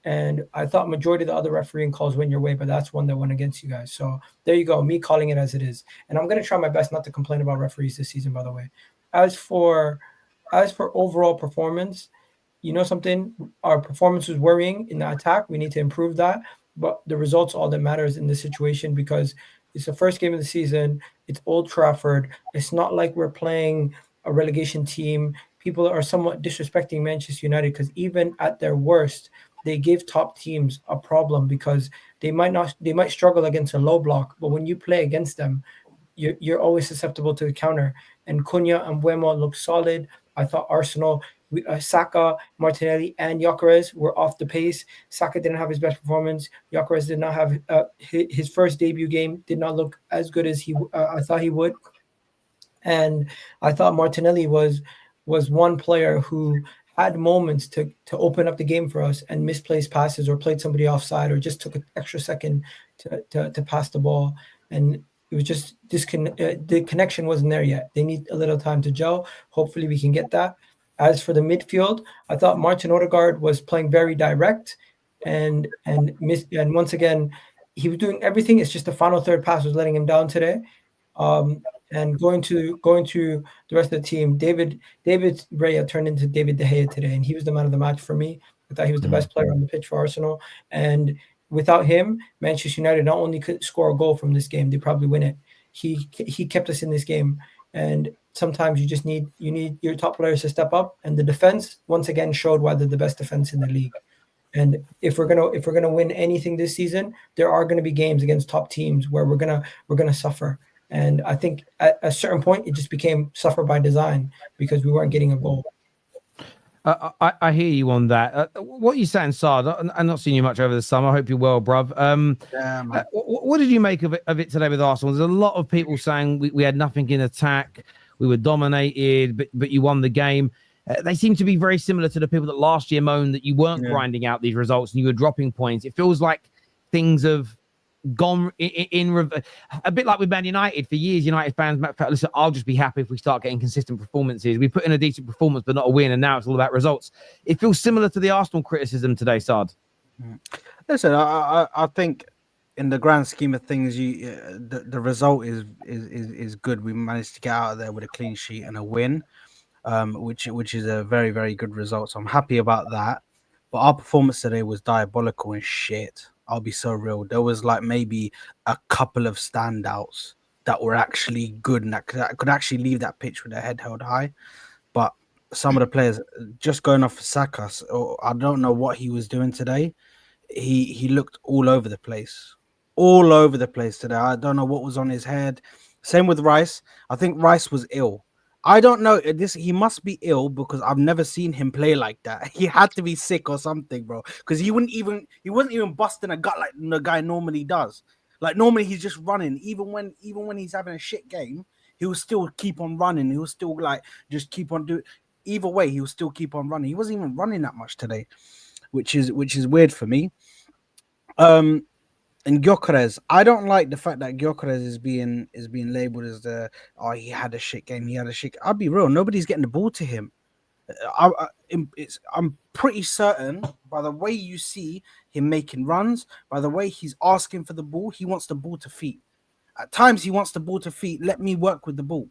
And I thought majority of the other refereeing calls went your way, but that's one that went against you guys. So there you go, me calling it as it is. And I'm going to try my best not to complain about referees this season, by the way. As for overall performance, you know something? Our performance was worrying in the attack. We need to improve that. But the results all that matters in this situation because it's the first game of the season. It's Old Trafford. It's not like we're playing a relegation team. People are somewhat disrespecting Manchester United because even at their worst, they give top teams a problem because they might struggle against a low block, but when you play against them, you're always susceptible to the counter. And Cunha and Mbeumo look solid. I thought Arsenal, Saka, Martinelli, and Gyokeres were off the pace. Saka didn't have his best performance. Gyokeres did not have his first debut game. Did not look as good as I thought he would. And I thought Martinelli was one player who had moments to open up the game for us and misplaced passes or played somebody offside or just took an extra second to pass the ball. And it was just the connection wasn't there yet. They need a little time to gel. Hopefully we can get that. As for the midfield, I thought Martin Odegaard was playing very direct and once again, he was doing everything. It's just the final third pass was letting him down today. And going to the rest of the team, David Raya turned into David De Gea today, and he was the man of the match for me. I thought he was the best player on the pitch for Arsenal. And without him, Manchester United not only could score a goal from this game, they probably win it. He kept us in this game. And sometimes you just need your top players to step up. And the defense once again showed why they're the best defense in the league. And if we're gonna win anything this season, there are gonna be games against top teams where we're gonna suffer. And I think at a certain point, it just became suffer by design because we weren't getting a goal. I hear you on that. What are you saying, Saad? I'm not seeing you much over the summer. I hope you're well, bruv. What did you make of it today with Arsenal? There's a lot of people saying we had nothing in attack. We were dominated, but you won the game. They seem to be very similar to the people that last year moaned that you weren't grinding out these results and you were dropping points. It feels like things have gone in a bit like with Man United for years. United fans felt, listen, I'll just be happy if we start getting consistent performances. We put in a decent performance, but not a win, and now it's all about results. It feels similar to the Arsenal criticism today, Saad. Listen, I think in the grand scheme of things, the result is good. We managed to get out of there with a clean sheet and a win, which is a very, very good result. So I'm happy about that. But our performance today was diabolical and shit. I'll be so real. There was like maybe a couple of standouts that were actually good and that could actually leave that pitch with their head held high. But some of the players, just going off Saka, I don't know what he was doing today. He looked all over the place. All over the place today. I don't know what was on his head. Same with Rice. I think Rice was ill. I don't know. He must be ill because I've never seen him play like that. He had to be sick or something, bro. Because he wasn't even busting a gut like the guy normally does. Like normally he's just running. Even when he's having a shit game, he will still keep on running. He will still like just keep on doing. Either way, he will still keep on running. He wasn't even running that much today, which is weird for me. And Gyokeres, I don't like the fact that Gyokeres is being labeled as he had a shit game. He had a shit. I'll be real. Nobody's getting the ball to him. I'm pretty certain by the way you see him making runs, by the way he's asking for the ball, he wants the ball to feet. At times he wants the ball to feet. Let me work with the ball.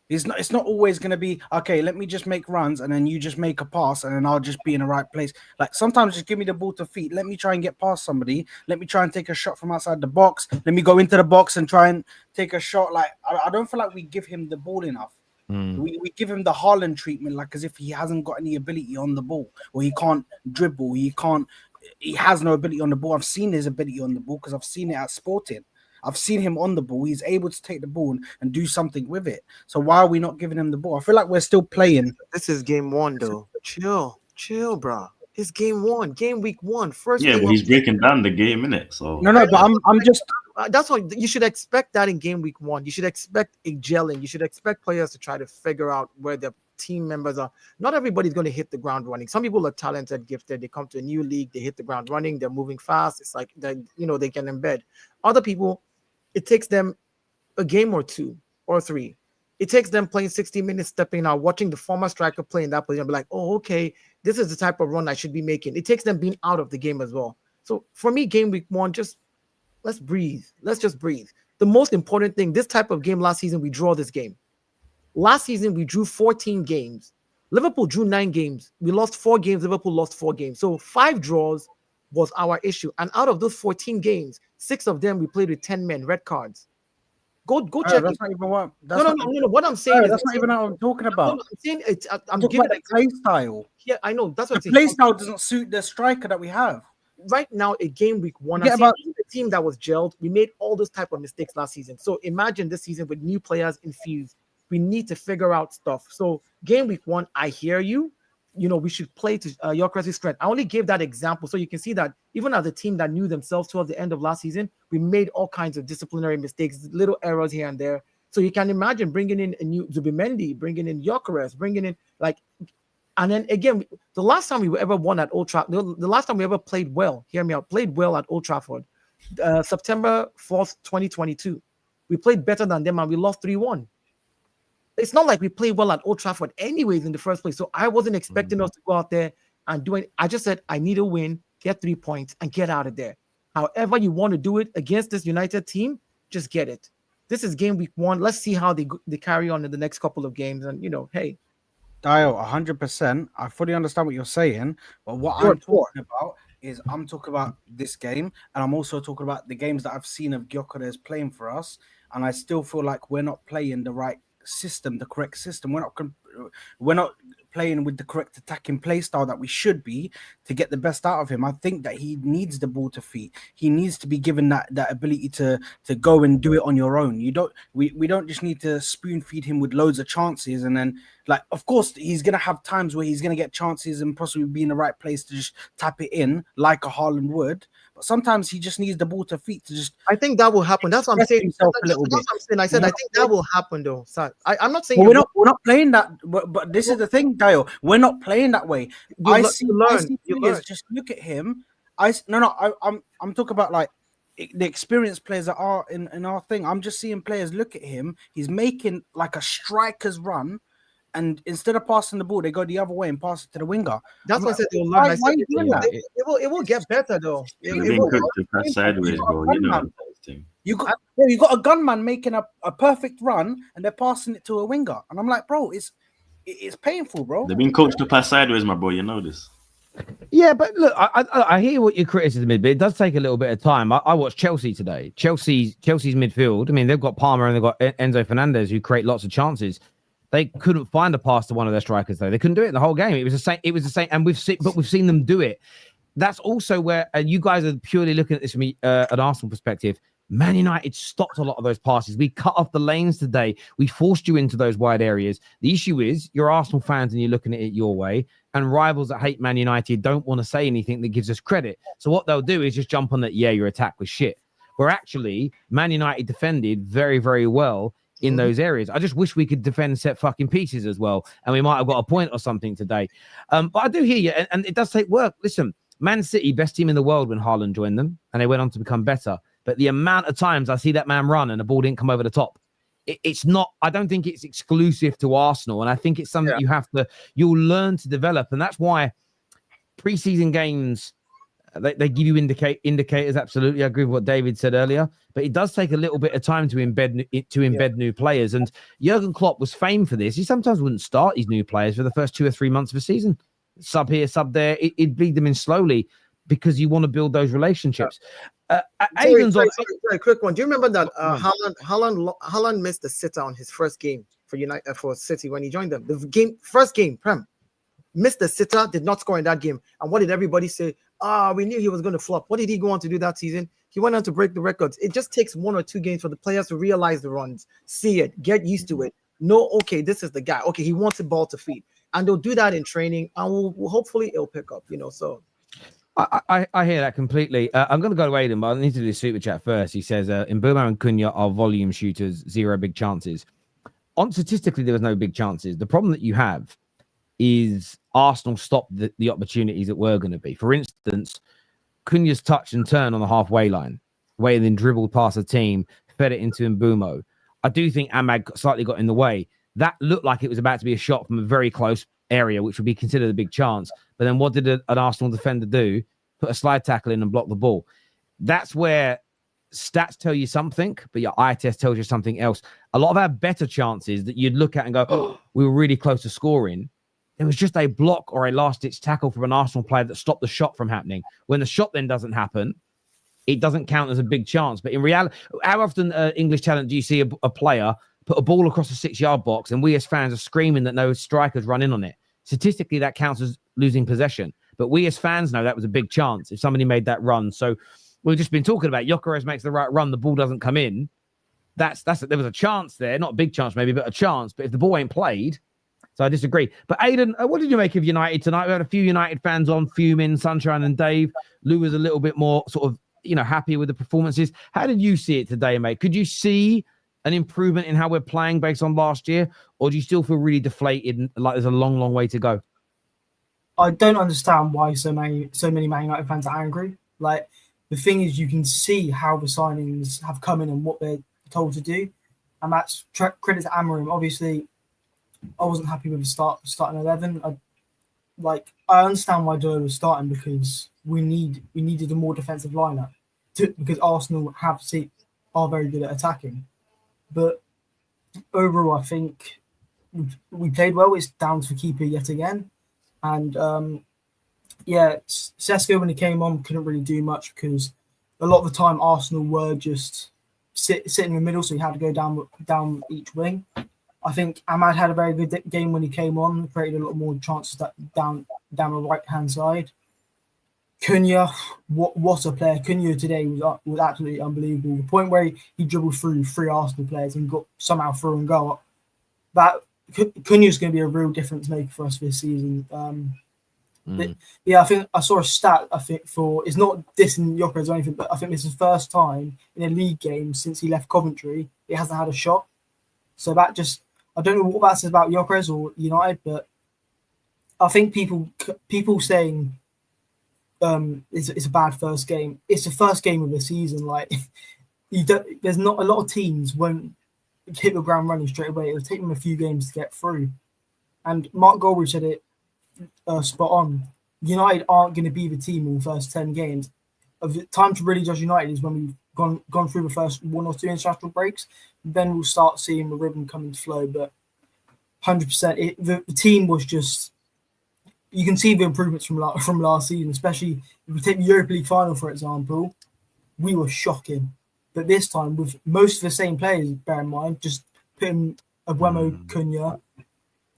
It's not always going to be, okay, let me just make runs and then you just make a pass and then I'll just be in the right place. Like sometimes just give me the ball to feet. Let me try and get past somebody. Let me try and take a shot from outside the box. Let me go into the box and try and take a shot. Like I don't feel like we give him the ball enough. We give him the Haaland treatment, like as if he hasn't got any ability on the ball or he can't dribble. He has no ability on the ball. I've seen his ability on the ball because I've seen it at Sporting. I've seen him on the ball. He's able to take the ball and do something with it. So why are we not giving him the ball? I feel like we're still playing. This is game one, though. Chill, bro. It's game one, game week one. First, yeah, but he's breaking down the game, innit? So no, but I'm just. That's why you should expect that in game week one. You should expect a gelling. You should expect players to try to figure out where their team members are. Not everybody's going to hit the ground running. Some people are talented, gifted. They come to a new league, they hit the ground running. They're moving fast. It's like they can embed. Other people, it takes them a game or two or three. It takes them playing 60 minutes, stepping out, watching the former striker play in that position, be like, oh, okay, this is the type of run I should be making. It takes them being out of the game as well. So for me, game week one, just let's breathe. Let's just breathe. The most important thing, this type of game last season, we draw this game. Last season, we drew 14 games. Liverpool drew 9 games. We lost 4 games. Liverpool lost 4 games. So 5 draws was our issue. And out of those 14 games, 6 of them we played with 10 men, red cards. Go check. That's not even what. No. What I'm saying is that's not even what I'm talking about. I'm saying I'm talking giving about the play style. Yeah, I know. That's what the I'm saying. Play style doesn't suit the striker that we have. Right now, a game week one, I'm about the team that was gelled. We made all those type of mistakes last season. So imagine this season with new players infused. We need to figure out stuff. So game week one, I hear you. We should play to Gyokeres' strength. I only gave that example so you can see that even as a team that knew themselves towards the end of last season, we made all kinds of disciplinary mistakes, little errors here and there. So you can imagine bringing in a new Zubemendi, bringing in Gyokeres, bringing in and then again, the last time we ever won at Old Trafford, the last time we ever played well, hear me out, played well at Old Trafford, September 4th, 2022. We played better than them and we lost 3-1. It's not like we played well at Old Trafford anyways in the first place. So I wasn't expecting us to go out there and do it. I just said, I need a win, get 3 points and get out of there. However you want to do it against this United team, just get it. This is game week one. Let's see how they carry on in the next couple of games. And, hey. Dio, 100%. I fully understand what you're saying. But what I'm talking about is I'm talking about this game. And I'm also talking about the games that I've seen of Gyokeres playing for us. And I still feel like we're not playing the right system, the correct system. We're not playing with the correct attacking play style that we should be to get the best out of him. I think that he needs the ball to feet. He needs to be given that ability to go and do it on your own. We don't just need to spoon feed him with loads of chances and then of course he's gonna have times where he's gonna get chances and possibly be in the right place to just tap it in like a Haaland would. But sometimes he just needs the ball to feet to just. I think that will happen. That's what I'm saying. That's what I'm saying. I said I think that will happen though. So I'm not saying we're not playing that. But this is the thing, Dale. We're not playing that way. I see players, just look at him. I'm talking about the experienced players that are in our thing. I'm just seeing players look at him. He's making like a striker's run, and instead of passing the ball, they go the other way and pass it to the winger. That's why I said they'll learn. Why are you doing that? It will get better though. They've been cooked to pass sideways, bro. You know that thing. You got a gunman making a perfect run, and they're passing it to a winger, and I'm like, bro, it's painful, bro. They've been coached to pass sideways, my boy. You know this. Yeah, but look, I hear what your criticism is, but it does take a little bit of time. I watched Chelsea today. Chelsea's midfield. I mean, they've got Palmer and they've got Enzo Fernandez who create lots of chances. They couldn't find a pass to one of their strikers though. They couldn't do it the whole game. It was the same, and we've seen them do it. That's also where you guys are purely looking at this from an Arsenal perspective. Man United stopped a lot of those passes. We cut off the lanes today. We forced you into those wide areas. The issue is you're Arsenal fans and you're looking at it your way, and rivals that hate Man United don't want to say anything that gives us credit. So what they'll do is just jump on that, yeah, your attack was shit. Where actually Man United defended very, very well in those areas. I just wish we could defend set fucking pieces as well, and we might have got a point or something today. But I do hear you, and it does take work. Listen, Man City, best team in the world when Haaland joined them, and they went on to become better. But the amount of times I see that man run and the ball didn't come over the top, it's not, I don't think it's exclusive to Arsenal. And I think it's something you'll learn to develop. And that's why preseason games, they give you indicators. Absolutely. I agree with what David said earlier, but it does take a little bit of time to embed new players. And Jurgen Klopp was famed for this. He sometimes wouldn't start his new players for the first 2 or 3 months of a season. Sub here, sub there. It'd bleed them in slowly because you want to build those relationships. Sorry, quick one. Do you remember that Haaland missed the sitter on his first game for City when he joined them? First game, Prem, missed the sitter, did not score in that game. And what did everybody say? We knew he was going to flop. What did he go on to do that season? He went on to break the records. It just takes 1 or 2 games for the players to realize the runs, see it, get used to it. No, okay, this is the guy. Okay, he wants the ball to feed, and they'll do that in training, and hopefully it'll pick up. So. I hear that completely. I'm going to go to Aiden, but I need to do the super chat first. He says, Mbeumo and Cunha are volume shooters, 0 big chances. Statistically, there was no big chances. The problem that you have is Arsenal stopped the opportunities that were going to be. For instance, Cunha's touch and turn on the halfway line, where he then dribbled past the team, fed it into Mbeumo. I do think Ahmad slightly got in the way. That looked like it was about to be a shot from a very close area, which would be considered a big chance. But then what did an Arsenal defender do? Put a slide tackle in and block the ball. That's where stats tell you something, but your eye test tells you something else. A lot of our better chances that you'd look at and go, oh, we were really close to scoring. It was just a block or a last-ditch tackle from an Arsenal player that stopped the shot from happening. When the shot then doesn't happen, it doesn't count as a big chance. But in reality, how often English talent do you see a player put a ball across the 6-yard box and we as fans are screaming that no strikers run in on it? Statistically, that counts as losing possession. But we as fans know that was a big chance if somebody made that run. So we've just been talking about Gyokeres makes the right run, the ball doesn't come in. There was a chance there, not a big chance maybe, but a chance. But if the ball ain't played, so I disagree. But Aiden, what did you make of United tonight? We had a few United fans on fuming, Sonshine and Dave. Lou was a little bit more sort of, happy with the performances. How did you see it today, mate? Could you see an improvement in how we're playing based on last year? Or do you still feel really deflated and like there's a long, long way to go? I don't understand why so many Man United fans are angry. Like, the thing is, you can see how the signings have come in and what they're told to do. And that's credit to Amorim. Obviously, I wasn't happy with the starting 11. I understand why Doyle was starting because we needed a more defensive lineup because Arsenal are very good at attacking. But overall, I think we played well. It's down to the keeper yet again. And Sesko, when he came on, couldn't really do much because a lot of the time Arsenal were just sit in the middle, so he had to go down each wing. I think Ahmad had a very good game when he came on, created a lot more chances down the right-hand side. Cunha, what a player. Cunha today was absolutely unbelievable. The point where he dribbled through 3 Arsenal players and got somehow through and goal. That Cunha's going to be a real difference maker for us this season. But, I think I saw a stat, it's not dissing Gyokeres or anything, but I think this is the first time in a league game since he left Coventry, he hasn't had a shot. So that just, I don't know what that says about Gyokeres or United, but I think people saying it's a bad first game. It's the first game of the season. Like there's not a lot of teams won't hit the ground running straight away. It'll take them a few games to get through. And Mark Goldbridge said it spot on. United aren't going to be the team in the first 10 games. The time to really judge United is when we've gone through the first 1 or 2 international breaks. Then we'll start seeing the rhythm come into flow. But 100%, the team was just. You can see the improvements from last season, especially if we take the Europa League final, for example. We were shocking. But this time, with most of the same players, bear in mind, just putting Aguemo, Cunha,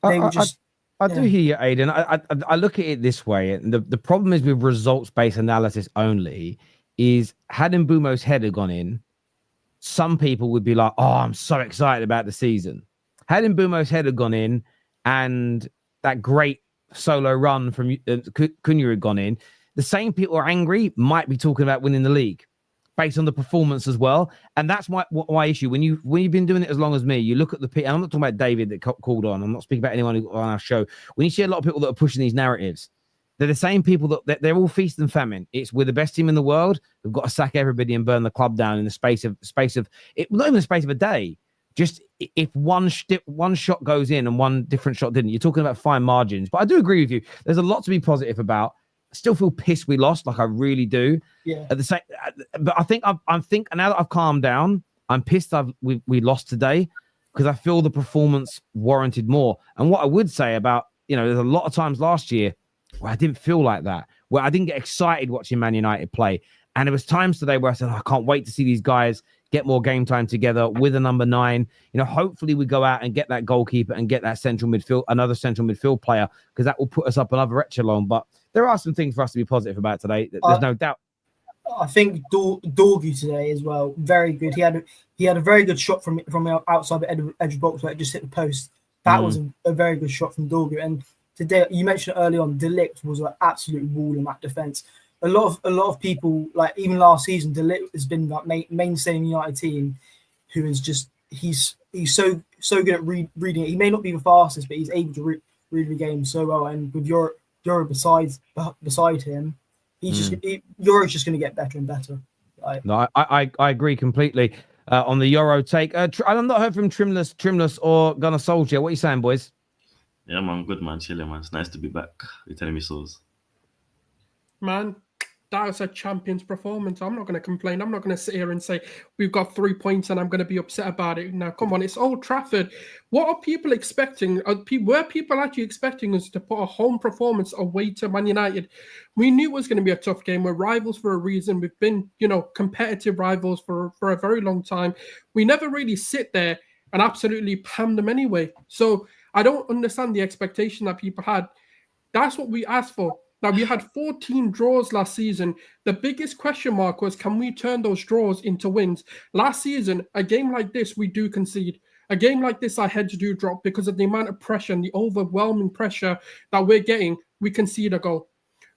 they were just... I do hear you, Aidan. I look at it this way. And the problem is with results-based analysis only is had Mbumo's header gone in, some people would be like, oh, I'm so excited about the season. Had Mbumo's header gone in and that great solo run from Cunha had gone in, the same people are angry might be talking about winning the league based on the performance as well. And that's my issue. When you've been doing it as long as me, you look at the people, and I'm not talking about David that called on, I'm not speaking about anyone on our show. When you see a lot of people that are pushing these narratives, they're the same people that they're all feast and famine. It's we're the best team in the world. We've got to sack everybody and burn the club down in the space of it, not even the space of a day. Just if one shot goes in and one different shot didn't, you're talking about fine margins. But I do agree with you. There's a lot to be positive about. I still feel pissed we lost, like I really do. Yeah. At the same, but I think now that I've calmed down, I'm pissed we lost today because I feel the performance warranted more. And what I would say about there's a lot of times last year where I didn't feel like that, where I didn't get excited watching Man United play, and there was times today where I said, I can't wait to see these guys get more game time together with a number 9. Hopefully we go out and get that goalkeeper and get that another central midfield player, because that will put us up another echelon. But there are some things for us to be positive about today. There's no doubt. I think Dorgu today as well, very good. He had a very good shot from outside the edge of the box where it just hit the post. That was a very good shot from Dorgu. And today, you mentioned early on, De Ligt was an absolute wall in that defense. A lot of people, like even last season, De Ligt has been that mainstay United team, who is just he's so good at reading it. He may not be the fastest, but he's able to read the game so well. And with Euro beside him, Euro's just going to get better and better. Right? No, I agree completely on the Euro take. I've not heard from Trimless or Gunnar Soldier. What are you saying, boys? Yeah, man, good man, chilling, man. It's nice to be back. You're telling me souls. Man, that was a champion's performance. I'm not going to complain. I'm not going to sit here and say we've got 3 points and I'm going to be upset about it. Now, come on, it's Old Trafford. What are people expecting? Were people actually expecting us to put a home performance away to Man United? We knew it was going to be a tough game. We're rivals for a reason. We've been, competitive rivals for a very long time. We never really sit there and absolutely pam them anyway. So I don't understand the expectation that people had. That's what we asked for. Now, we had 14 draws last season. The biggest question mark was, can we turn those draws into wins? Last season, a game like this, we do concede. A game like this, our heads do drop because of the amount of pressure and the overwhelming pressure that we're getting. We concede a goal.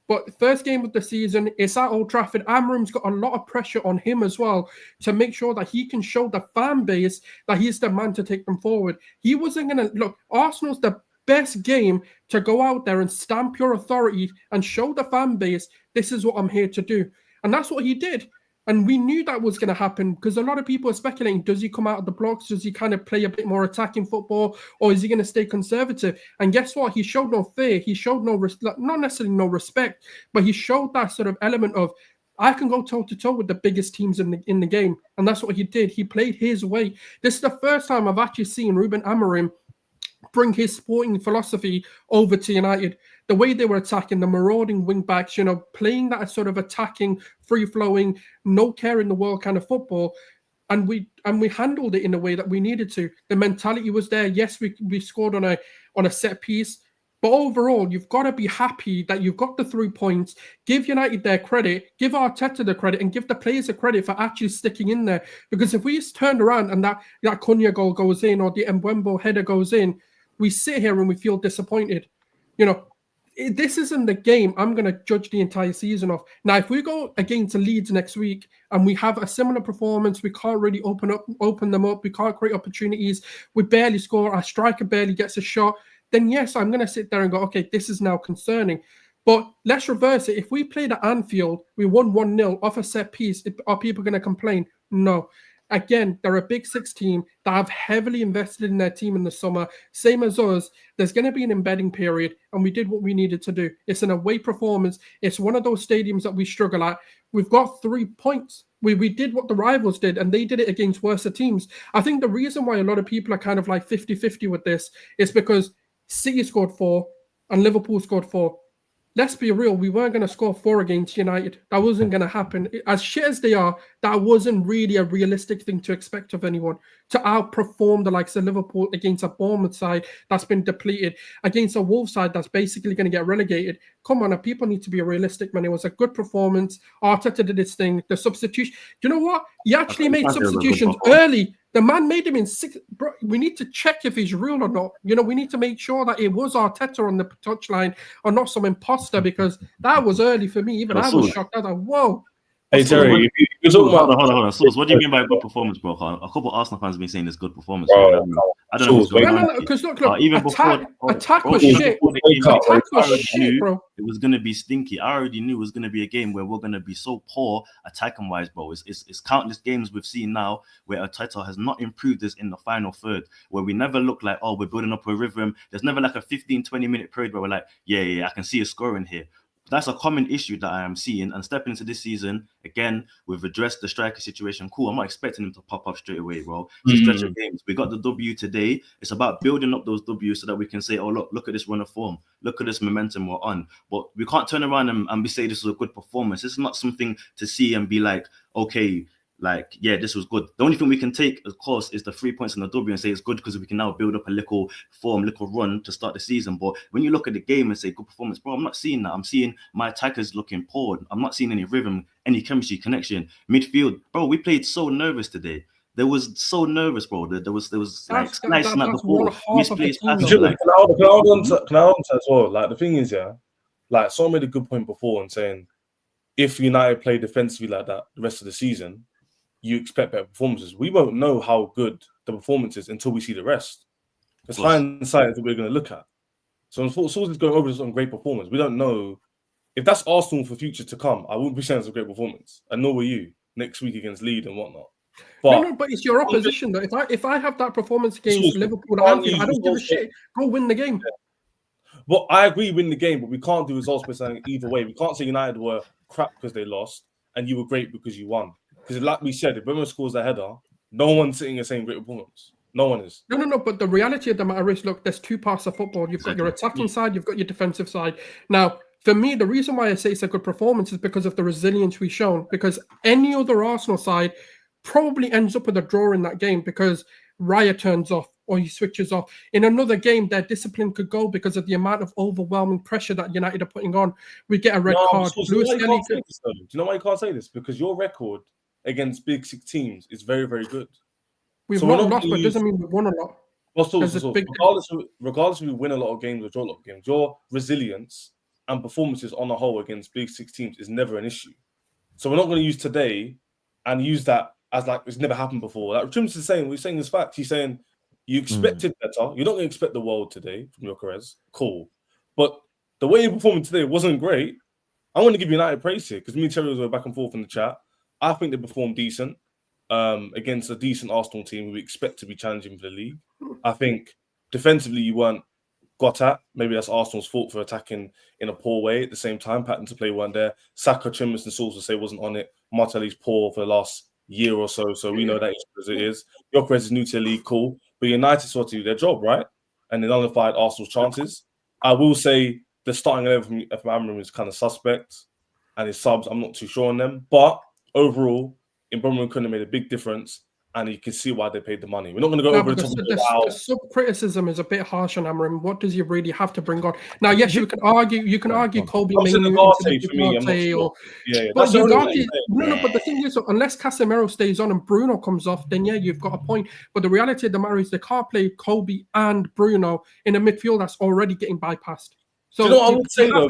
But first game of the season, it's at Old Trafford. Amram's got a lot of pressure on him as well to make sure that he can show the fan base that he's the man to take them forward. He wasn't going to... Look, Arsenal's the best game to go out there and stamp your authority and show the fan base, this is what I'm here to do. And that's what he did. And we knew that was going to happen because a lot of people are speculating, does he come out of the blocks? Does he kind of play a bit more attacking football? Or is he going to stay conservative? And guess what? He showed no fear. He showed not necessarily no respect, but he showed that sort of element of, I can go toe-to-toe with the biggest teams in the game. And that's what he did. He played his way. This is the first time I've actually seen Ruben Amorim bring his sporting philosophy over to United. The way they were attacking, the marauding wing backs, playing that sort of attacking, free-flowing, no care in the world kind of football. And we handled it in the way that we needed to. The mentality was there. Yes, we scored on a set piece. But overall, you've got to be happy that you've got the 3 points. Give United their credit, give Arteta the credit, and give the players the credit for actually sticking in there. Because if we just turned around and that Cunha goal goes in or the Mbembo header goes in, we sit here and we feel disappointed. This isn't the game I'm going to judge the entire season of. Now, if we go against Leeds next week and we have a similar performance, we can't really open them up, we can't create opportunities, we barely score, our striker barely gets a shot, then yes, I'm going to sit there and go, okay, this is now concerning. But let's reverse it. If we played at Anfield, we won 1-0 off a set piece, are people going to complain? No. Again, they're a Big Six team that have heavily invested in their team in the summer. Same as us. There's going to be an embedding period, and we did what we needed to do. It's an away performance. It's one of those stadiums that we struggle at. We've got 3 points. We did what the rivals did, and they did it against worse teams. I think the reason why a lot of people are kind of like 50-50 with this is because City scored 4 and Liverpool scored 4. Let's be real, we weren't going to score 4 against United. That wasn't going to happen. As shit as they are, that wasn't really a realistic thing to expect of anyone. To outperform the likes of Liverpool against a Bournemouth side that's been depleted, against a Wolves side that's basically going to get relegated. Come on, people need to be realistic, man. It was a good performance. Arteta did his thing. The substitution. Do you know what? He actually made substitutions early. The man made him in 6. Bro, we need to check if he's real or not. You know, we need to make sure that it was Arteta on the touchline or not some imposter, because that was early for me. Even I was shocked. I was like, whoa. Hey, Terry, you're talking about... Hold on. Source, what do you mean by good performance, bro? A couple of Arsenal fans have been saying it's good performance. Bro, I don't know what's going on. Because look, even attack was shit. Attack was shit, bro. It was going to be stinky. I already knew it was going to be a game where we're going to be so poor attacking-wise, bro. It's countless games we've seen now where Arteta has not improved us in the final third, where we never look like, oh, we're building up a rhythm. There's never like a 15-20-minute period where we're like, yeah, I can see a score in here. That's a common issue that I am seeing, and stepping into this season, again, we've addressed the striker situation. Cool, I'm not expecting him to pop up straight away, bro. It's a stretch of games. We got the W today. It's about building up those Ws so that we can say, oh, look at this run of form. Look at this momentum we're on. But we can't turn around and say this is a good performance. It's not something to see and be like, okay, like, yeah, this was good. The only thing we can take, of course, is the 3 points in the W and say it's good because we can now build up a little form, little run to start the season. But when you look at the game and say good performance, bro, I'm not seeing that. I'm seeing my attackers looking poor. I'm not seeing any rhythm, any chemistry, connection. Midfield, bro, we played so nervous today. There was so nervous, bro. There was like slicing at the ball, misplaced passes. Can I hold on to as well? Like, the thing is, yeah, like, someone made a good point before in saying if United play defensively like that the rest of the season, you expect better performances. We won't know how good the performance is until we see the rest. Because hindsight is what we're going to look at. So Source is going over some great performance. We don't know if that's Arsenal for future to come. I wouldn't be saying it's a great performance. And nor will you next week against Leeds and whatnot. But but it's your opposition though. If I have that performance against Liverpool, I don't give a shit. Go win the game. Yeah. Well, I agree, win the game, but we can't do results by saying either way. We can't say United were crap because they lost and you were great because you won. Because like we said, if Bremer scores a header, no one's sitting and saying great performance. No one is. No. But the reality of the matter is, look, there's 2 parts of football. You've got your attacking side, you've got your defensive side. Now, for me, the reason why I say it's a good performance is because of the resilience we've shown. Because any other Arsenal side probably ends up with a draw in that game because Raya turns off or he switches off. In another game, their discipline could go because of the amount of overwhelming pressure that United are putting on. We get a red card. Do you know why you can't say this? Because your record against Big Six teams is very, very good. We've not lost, but it doesn't mean we've won a lot. Regardless if we win a lot of games or draw a lot of games, your resilience and performances on the whole against Big Six teams is never an issue. So we're not going to use today and use that as like it's never happened before. Like Trim's is saying, we're saying this fact. He's saying you expected better. You're not going to expect the world today from Gyokeres. Cool. But the way you performed today wasn't great. I'm going to give United praise here because me and Terry were back and forth in the chat. I think they performed decent against a decent Arsenal team who we expect to be challenging for the league. I think defensively you weren't got at. Maybe that's Arsenal's fault for attacking in a poor way. At the same time, patterns to play weren't there. Saka, Chimbers and Sauce will say wasn't on it. Martinelli's poor for the last year or so, so we know that as it is. Gyokeres is new to the league, cool. But United sort of do their job, right? And they nullified Arsenal's chances. I will say the starting 11 from Amram is kind of suspect. And his subs, I'm not too sure on them. But overall, Mbeumo couldn't have made a big difference, and you can see why they paid the money. We're not going to go over the top of the sub-criticism is a bit harsh on Amram. What does he really have to bring on? Now, yes, you can argue Kobe But the thing is, unless Casemiro stays on and Bruno comes off, then yeah, you've got a point. But the reality of the matter is they can't play Kobe and Bruno in a midfield that's already getting bypassed. So do you know what I would say though?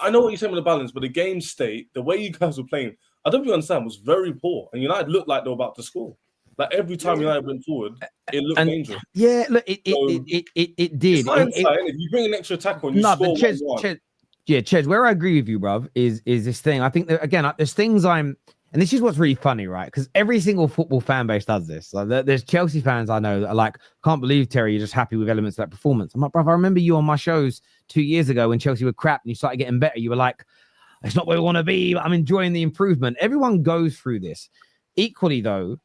I know what you're saying with the balance, but the game state, the way you guys were playing, I don't really understand, was very poor. And United looked like they were about to score. Like every time United went forward, it looked dangerous. Yeah, look, it did. It's hindsight, innit? You bring an extra tackle and you No, score but Ches, 1-1. Ches, where I agree with you, bruv, is this thing. I think that, again, there's things and this is what's really funny, right? Because every single football fan base does this. Like, there's Chelsea fans I know that are like, can't believe, Terry, you're just happy with elements of that performance. I'm like, bruv, I remember you on my shows 2 years ago when Chelsea were crap and you started getting better. You were like, it's not where we want to be, but I'm enjoying the improvement. Everyone goes through this. Equally, though,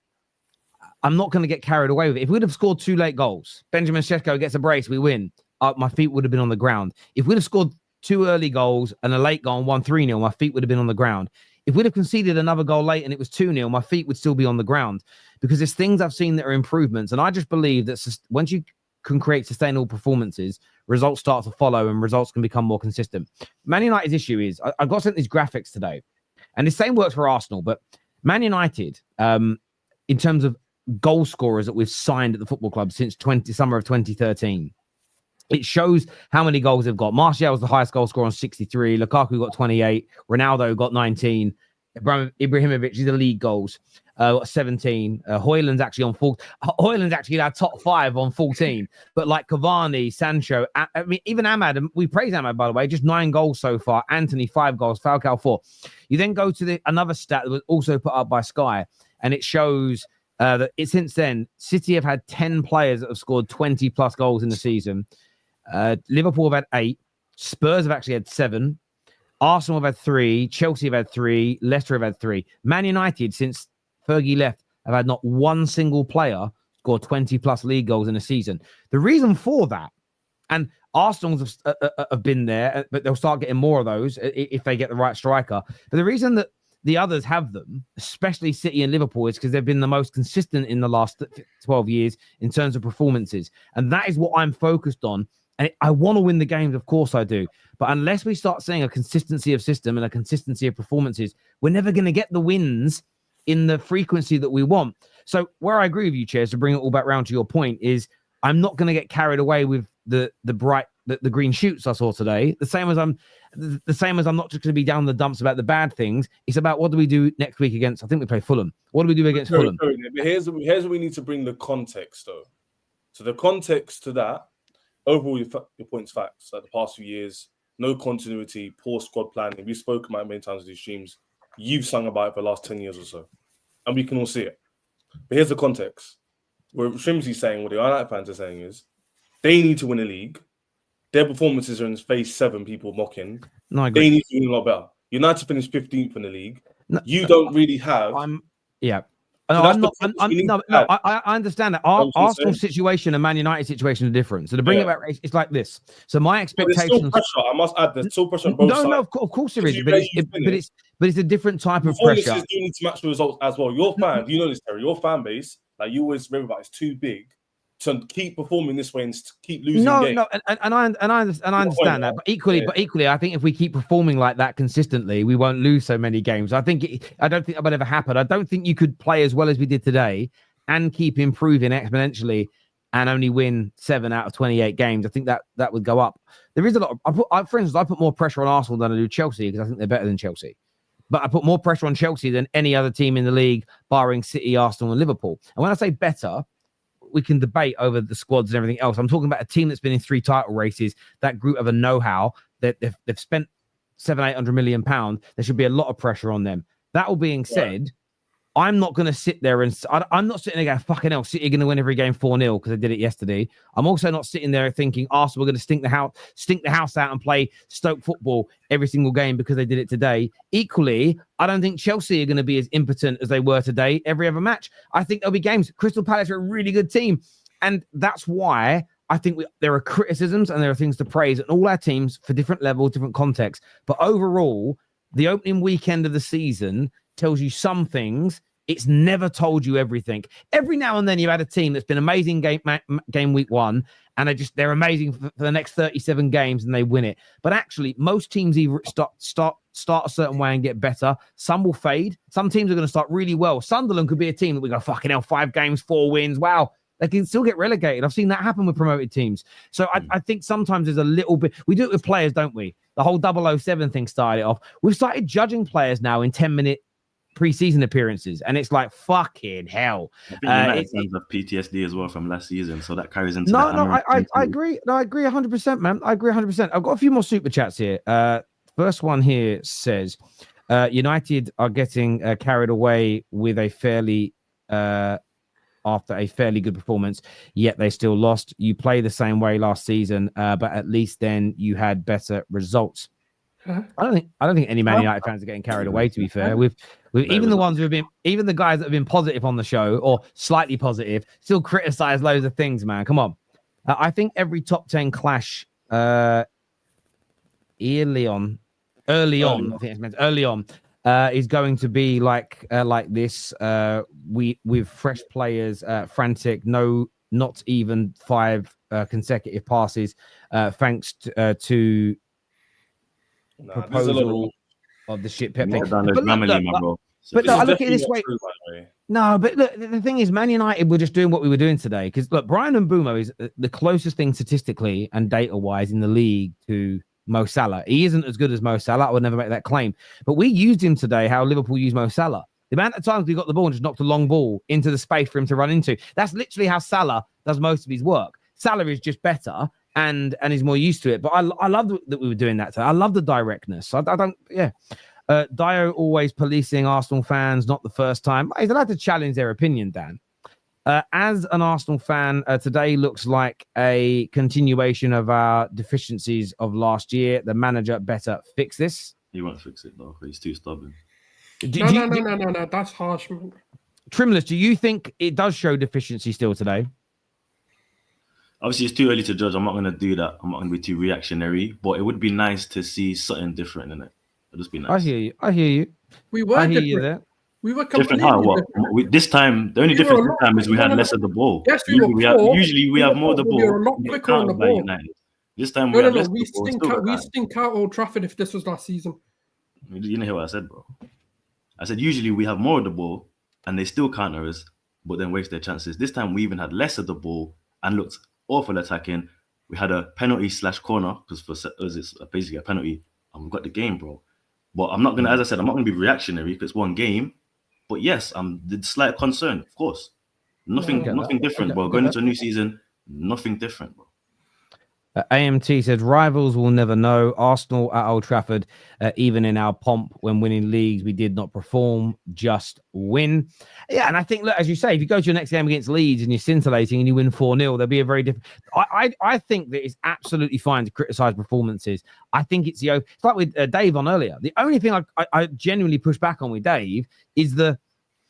I'm not going to get carried away with it. If we'd have scored 2 late goals, Benjamin Šeško gets a brace, we win. My feet would have been on the ground. If we'd have scored 2 early goals and a late goal and won 3-0, my feet would have been on the ground. If we'd have conceded another goal late and it was 2-0, my feet would still be on the ground, because there's things I've seen that are improvements. And I just believe that once you can create sustainable performances, results start to follow and results can become more consistent. Man United's issue is, I got sent these graphics today, and the same works for Arsenal, but Man United, in terms of goal scorers that we've signed at the football club since summer of 2013, it shows how many goals they've got. Martial was the highest goal scorer on 63. Lukaku got 28. Ronaldo got 19. Ibrahimovic is the league goals, got 17. Højlund's actually on 4. Højlund's actually our top 5 on 14. But like Cavani, Sancho, I mean, even Ahmad, we praise Ahmad, by the way, just 9 goals so far. Anthony, 5 goals. Falcao, 4. You then go to another stat that was also put up by Sky, and it shows that since then, City have had 10 players that have scored 20 plus goals in the season. Liverpool have had 8. Spurs have actually had 7. Arsenal have had 3. Chelsea have had 3. Leicester have had 3. Man United, since Fergie left, have had not one single player score 20 plus league goals in a season. The reason for that, and Arsenal have been there, but they'll start getting more of those if they get the right striker. But the reason that the others have them, especially City and Liverpool, is because they've been the most consistent in the last 12 years in terms of performances. And that is what I'm focused on. And I want to win the games, of course I do. But unless we start seeing a consistency of system and a consistency of performances, we're never going to get the wins in the frequency that we want. So where I agree with you, Chairs, to bring it all back round to your point, is I'm not going to get carried away with the green shoots I saw today. The same as I'm not just going to be down the dumps about the bad things. It's about what do we do next week against, I think we play Fulham. What do we do against Fulham? But here's where we need to bring the context, though. So the context to that, overall, your point's facts. Like the past few years, no continuity, poor squad planning. We've spoken about it many times in these streams. You've sung about it for the last 10 years or so. And we can all see it. But here's the context. What Shrimsy's saying, what the United fans are saying is, they need to win a league. Their performances are in phase 7, people mocking. No, I agree. They need to win a lot better. United finished 15th in the league. You don't really have... So I understand that. Arsenal's situation and Man United situation are different. So to bring it back, it's like this. So my expectations. There's still pressure. I must add, there's still pressure on both sides. No, of course there is. But it's a different type of pressure. Performances do need to match the results as well. Your fan, you know this, Terry. Your fan base, like you always remember about, it's too big to keep performing this way and keep losing games. No, and I understand that. But equally, I think if we keep performing like that consistently, we won't lose so many games. I don't think that would ever happen. I don't think you could play as well as we did today and keep improving exponentially and only win 7 out of 28 games. I think that would go up. There is a lot of, for instance, I put more pressure on Arsenal than I do Chelsea because I think they're better than Chelsea. But I put more pressure on Chelsea than any other team in the league, barring City, Arsenal, and Liverpool. And when I say better, we can debate over the squads and everything else. I'm talking about a team that's been in 3 title races. That group of a know-how that they've spent £700-800 million. There should be a lot of pressure on them. That all being said, I'm not going to sit there and I'm not sitting there going, fucking hell, City are going to win every game 4-0 because they did it yesterday. I'm also not sitting there thinking Arsenal are going to stink the house out and play Stoke football every single game because they did it today. Equally, I don't think Chelsea are going to be as impotent as they were today every other match. I think there'll be games. Crystal Palace are a really good team. And that's why I think there are criticisms and there are things to praise in all our teams for different levels, different contexts. But overall, the opening weekend of the season tells you some things. It's never told you everything. Every now and then you had a team that's been amazing game week 1 and they're amazing for the next 37 games and they win it. But actually, most teams either start a certain way and get better. Some will fade. Some teams are going to start really well. Sunderland could be a team that we go, fucking hell, 5 games, 4 wins. Wow. They can still get relegated. I've seen that happen with promoted teams. So I think sometimes there's a little bit... We do it with players, don't we? The whole 007 thing started it off. We've started judging players now in 10-minute preseason appearances, and it's like fucking hell. I think United fans have PTSD as well from last season, so that carries into I agree. No, I agree 100%, man. I agree 100%. I've got a few more super chats here. First one here says, United are getting carried away with a fairly after a fairly good performance, yet they still lost. You play the same way last season, but at least then you had better results. I don't think any Man United fans are getting carried away. To be fair, with even the ones who have been, even the guys that have been positive on the show or slightly positive, still criticize loads of things. Man, come on. I think every top 10 clash, early on, I think it's meant early on, is going to be like this. With fresh players, frantic, not even 5 consecutive passes, thanks to proposal of the shit Pep thing. But look, I look at it this way. No, but look, the thing is, Man United were just doing what we were doing today. Because look, Brian Mbeumo is the closest thing statistically and data-wise in the league to Mo Salah. He isn't as good as Mo Salah. I would never make that claim. But we used him today how Liverpool used Mo Salah. The amount of times we got the ball and just knocked a long ball into the space for him to run into. That's literally how Salah does most of his work. Salah is just better and is more used to it. But I love that we were doing that today. I love the directness. I don't, yeah. Dio always policing Arsenal fans, not the first time. He's allowed to challenge their opinion, Dan. As an Arsenal fan, today looks like a continuation of our deficiencies of last year. The manager better fix this. He won't fix it, though. He's too stubborn. No. That's harsh. Trimless, do you think it does show deficiency still today? Obviously, it's too early to judge. I'm not going to do that. I'm not going to be too reactionary. But it would be nice to see something different in it. It'd just be nice. I hear you. We were different. You there. We were completely different. This time, the only difference this time is we had less of the ball. Yes, usually we have more of the ball. We were a lot quicker on the ball. This time we have less we stink out Old Trafford if this was last season. You didn't hear what I said, bro. I said usually we have more of the ball and they still counter us, but then waste their chances. This time we even had less of the ball and looked awful attacking. We had a penalty / corner because for us it's basically a penalty, and we got the game, bro. But I'm not gonna, as I said, I'm not gonna be reactionary because it's one game. But yes, I'm the slight concern, of course. Nothing different, bro. Going into a new season, nothing different, bro. AMT said rivals will never know. Arsenal at Old Trafford, even in our pomp when winning leagues, we did not perform, just win. Yeah, and I think, look, as you say, if you go to your next game against Leeds and you're scintillating and you win 4-0, there'll be a very different. I think that it's absolutely fine to criticize performances. I think it's like with Dave on earlier. The only thing I genuinely push back on with Dave is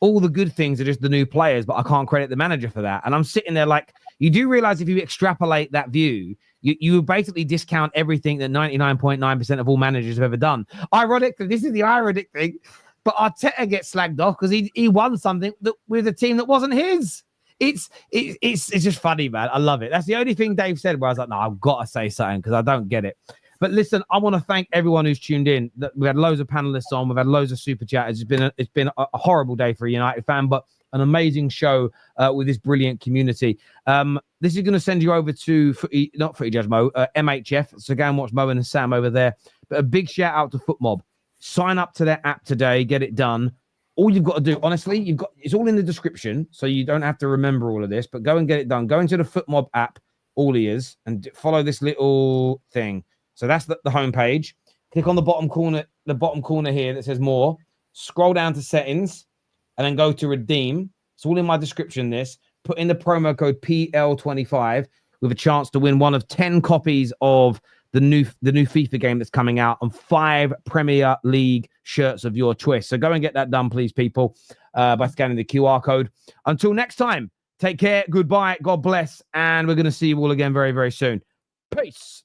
all the good things are just the new players, but I can't credit the manager for that. And I'm sitting there like, you do realize if you extrapolate that view, you basically discount everything that 99.9% of all managers have ever done. Ironically, this is the ironic thing, but Arteta gets slagged off because he won something with a team that wasn't his. It's just funny, man. I love it. That's the only thing Dave said where I was like, no, I've got to say something because I don't get it. But listen, I want to thank everyone who's tuned in. We've had loads of panelists on. We've had loads of super chatters. It's been a horrible day for a United fan, but an amazing show with this brilliant community. This is going to send you over to not Footy Judge Mo, MHF. So go and watch Mo and Sam over there. But a big shout out to FootMob. Sign up to their app today. Get it done. All you've got to do, honestly, it's all in the description, so you don't have to remember all of this. But go and get it done. Go into the FootMob app, all ears, and follow this little thing. So that's the homepage. Click on the bottom corner here that says more. Scroll down to settings, and then go to redeem. It's all in my description. This put in the promo code PL25 with a chance to win one of 10 copies of the new FIFA game that's coming out and 5 Premier League shirts of your choice. So go and get that done, please, people, by scanning the QR code. Until next time, take care. Goodbye. God bless, and we're going to see you all again very, very soon. Peace.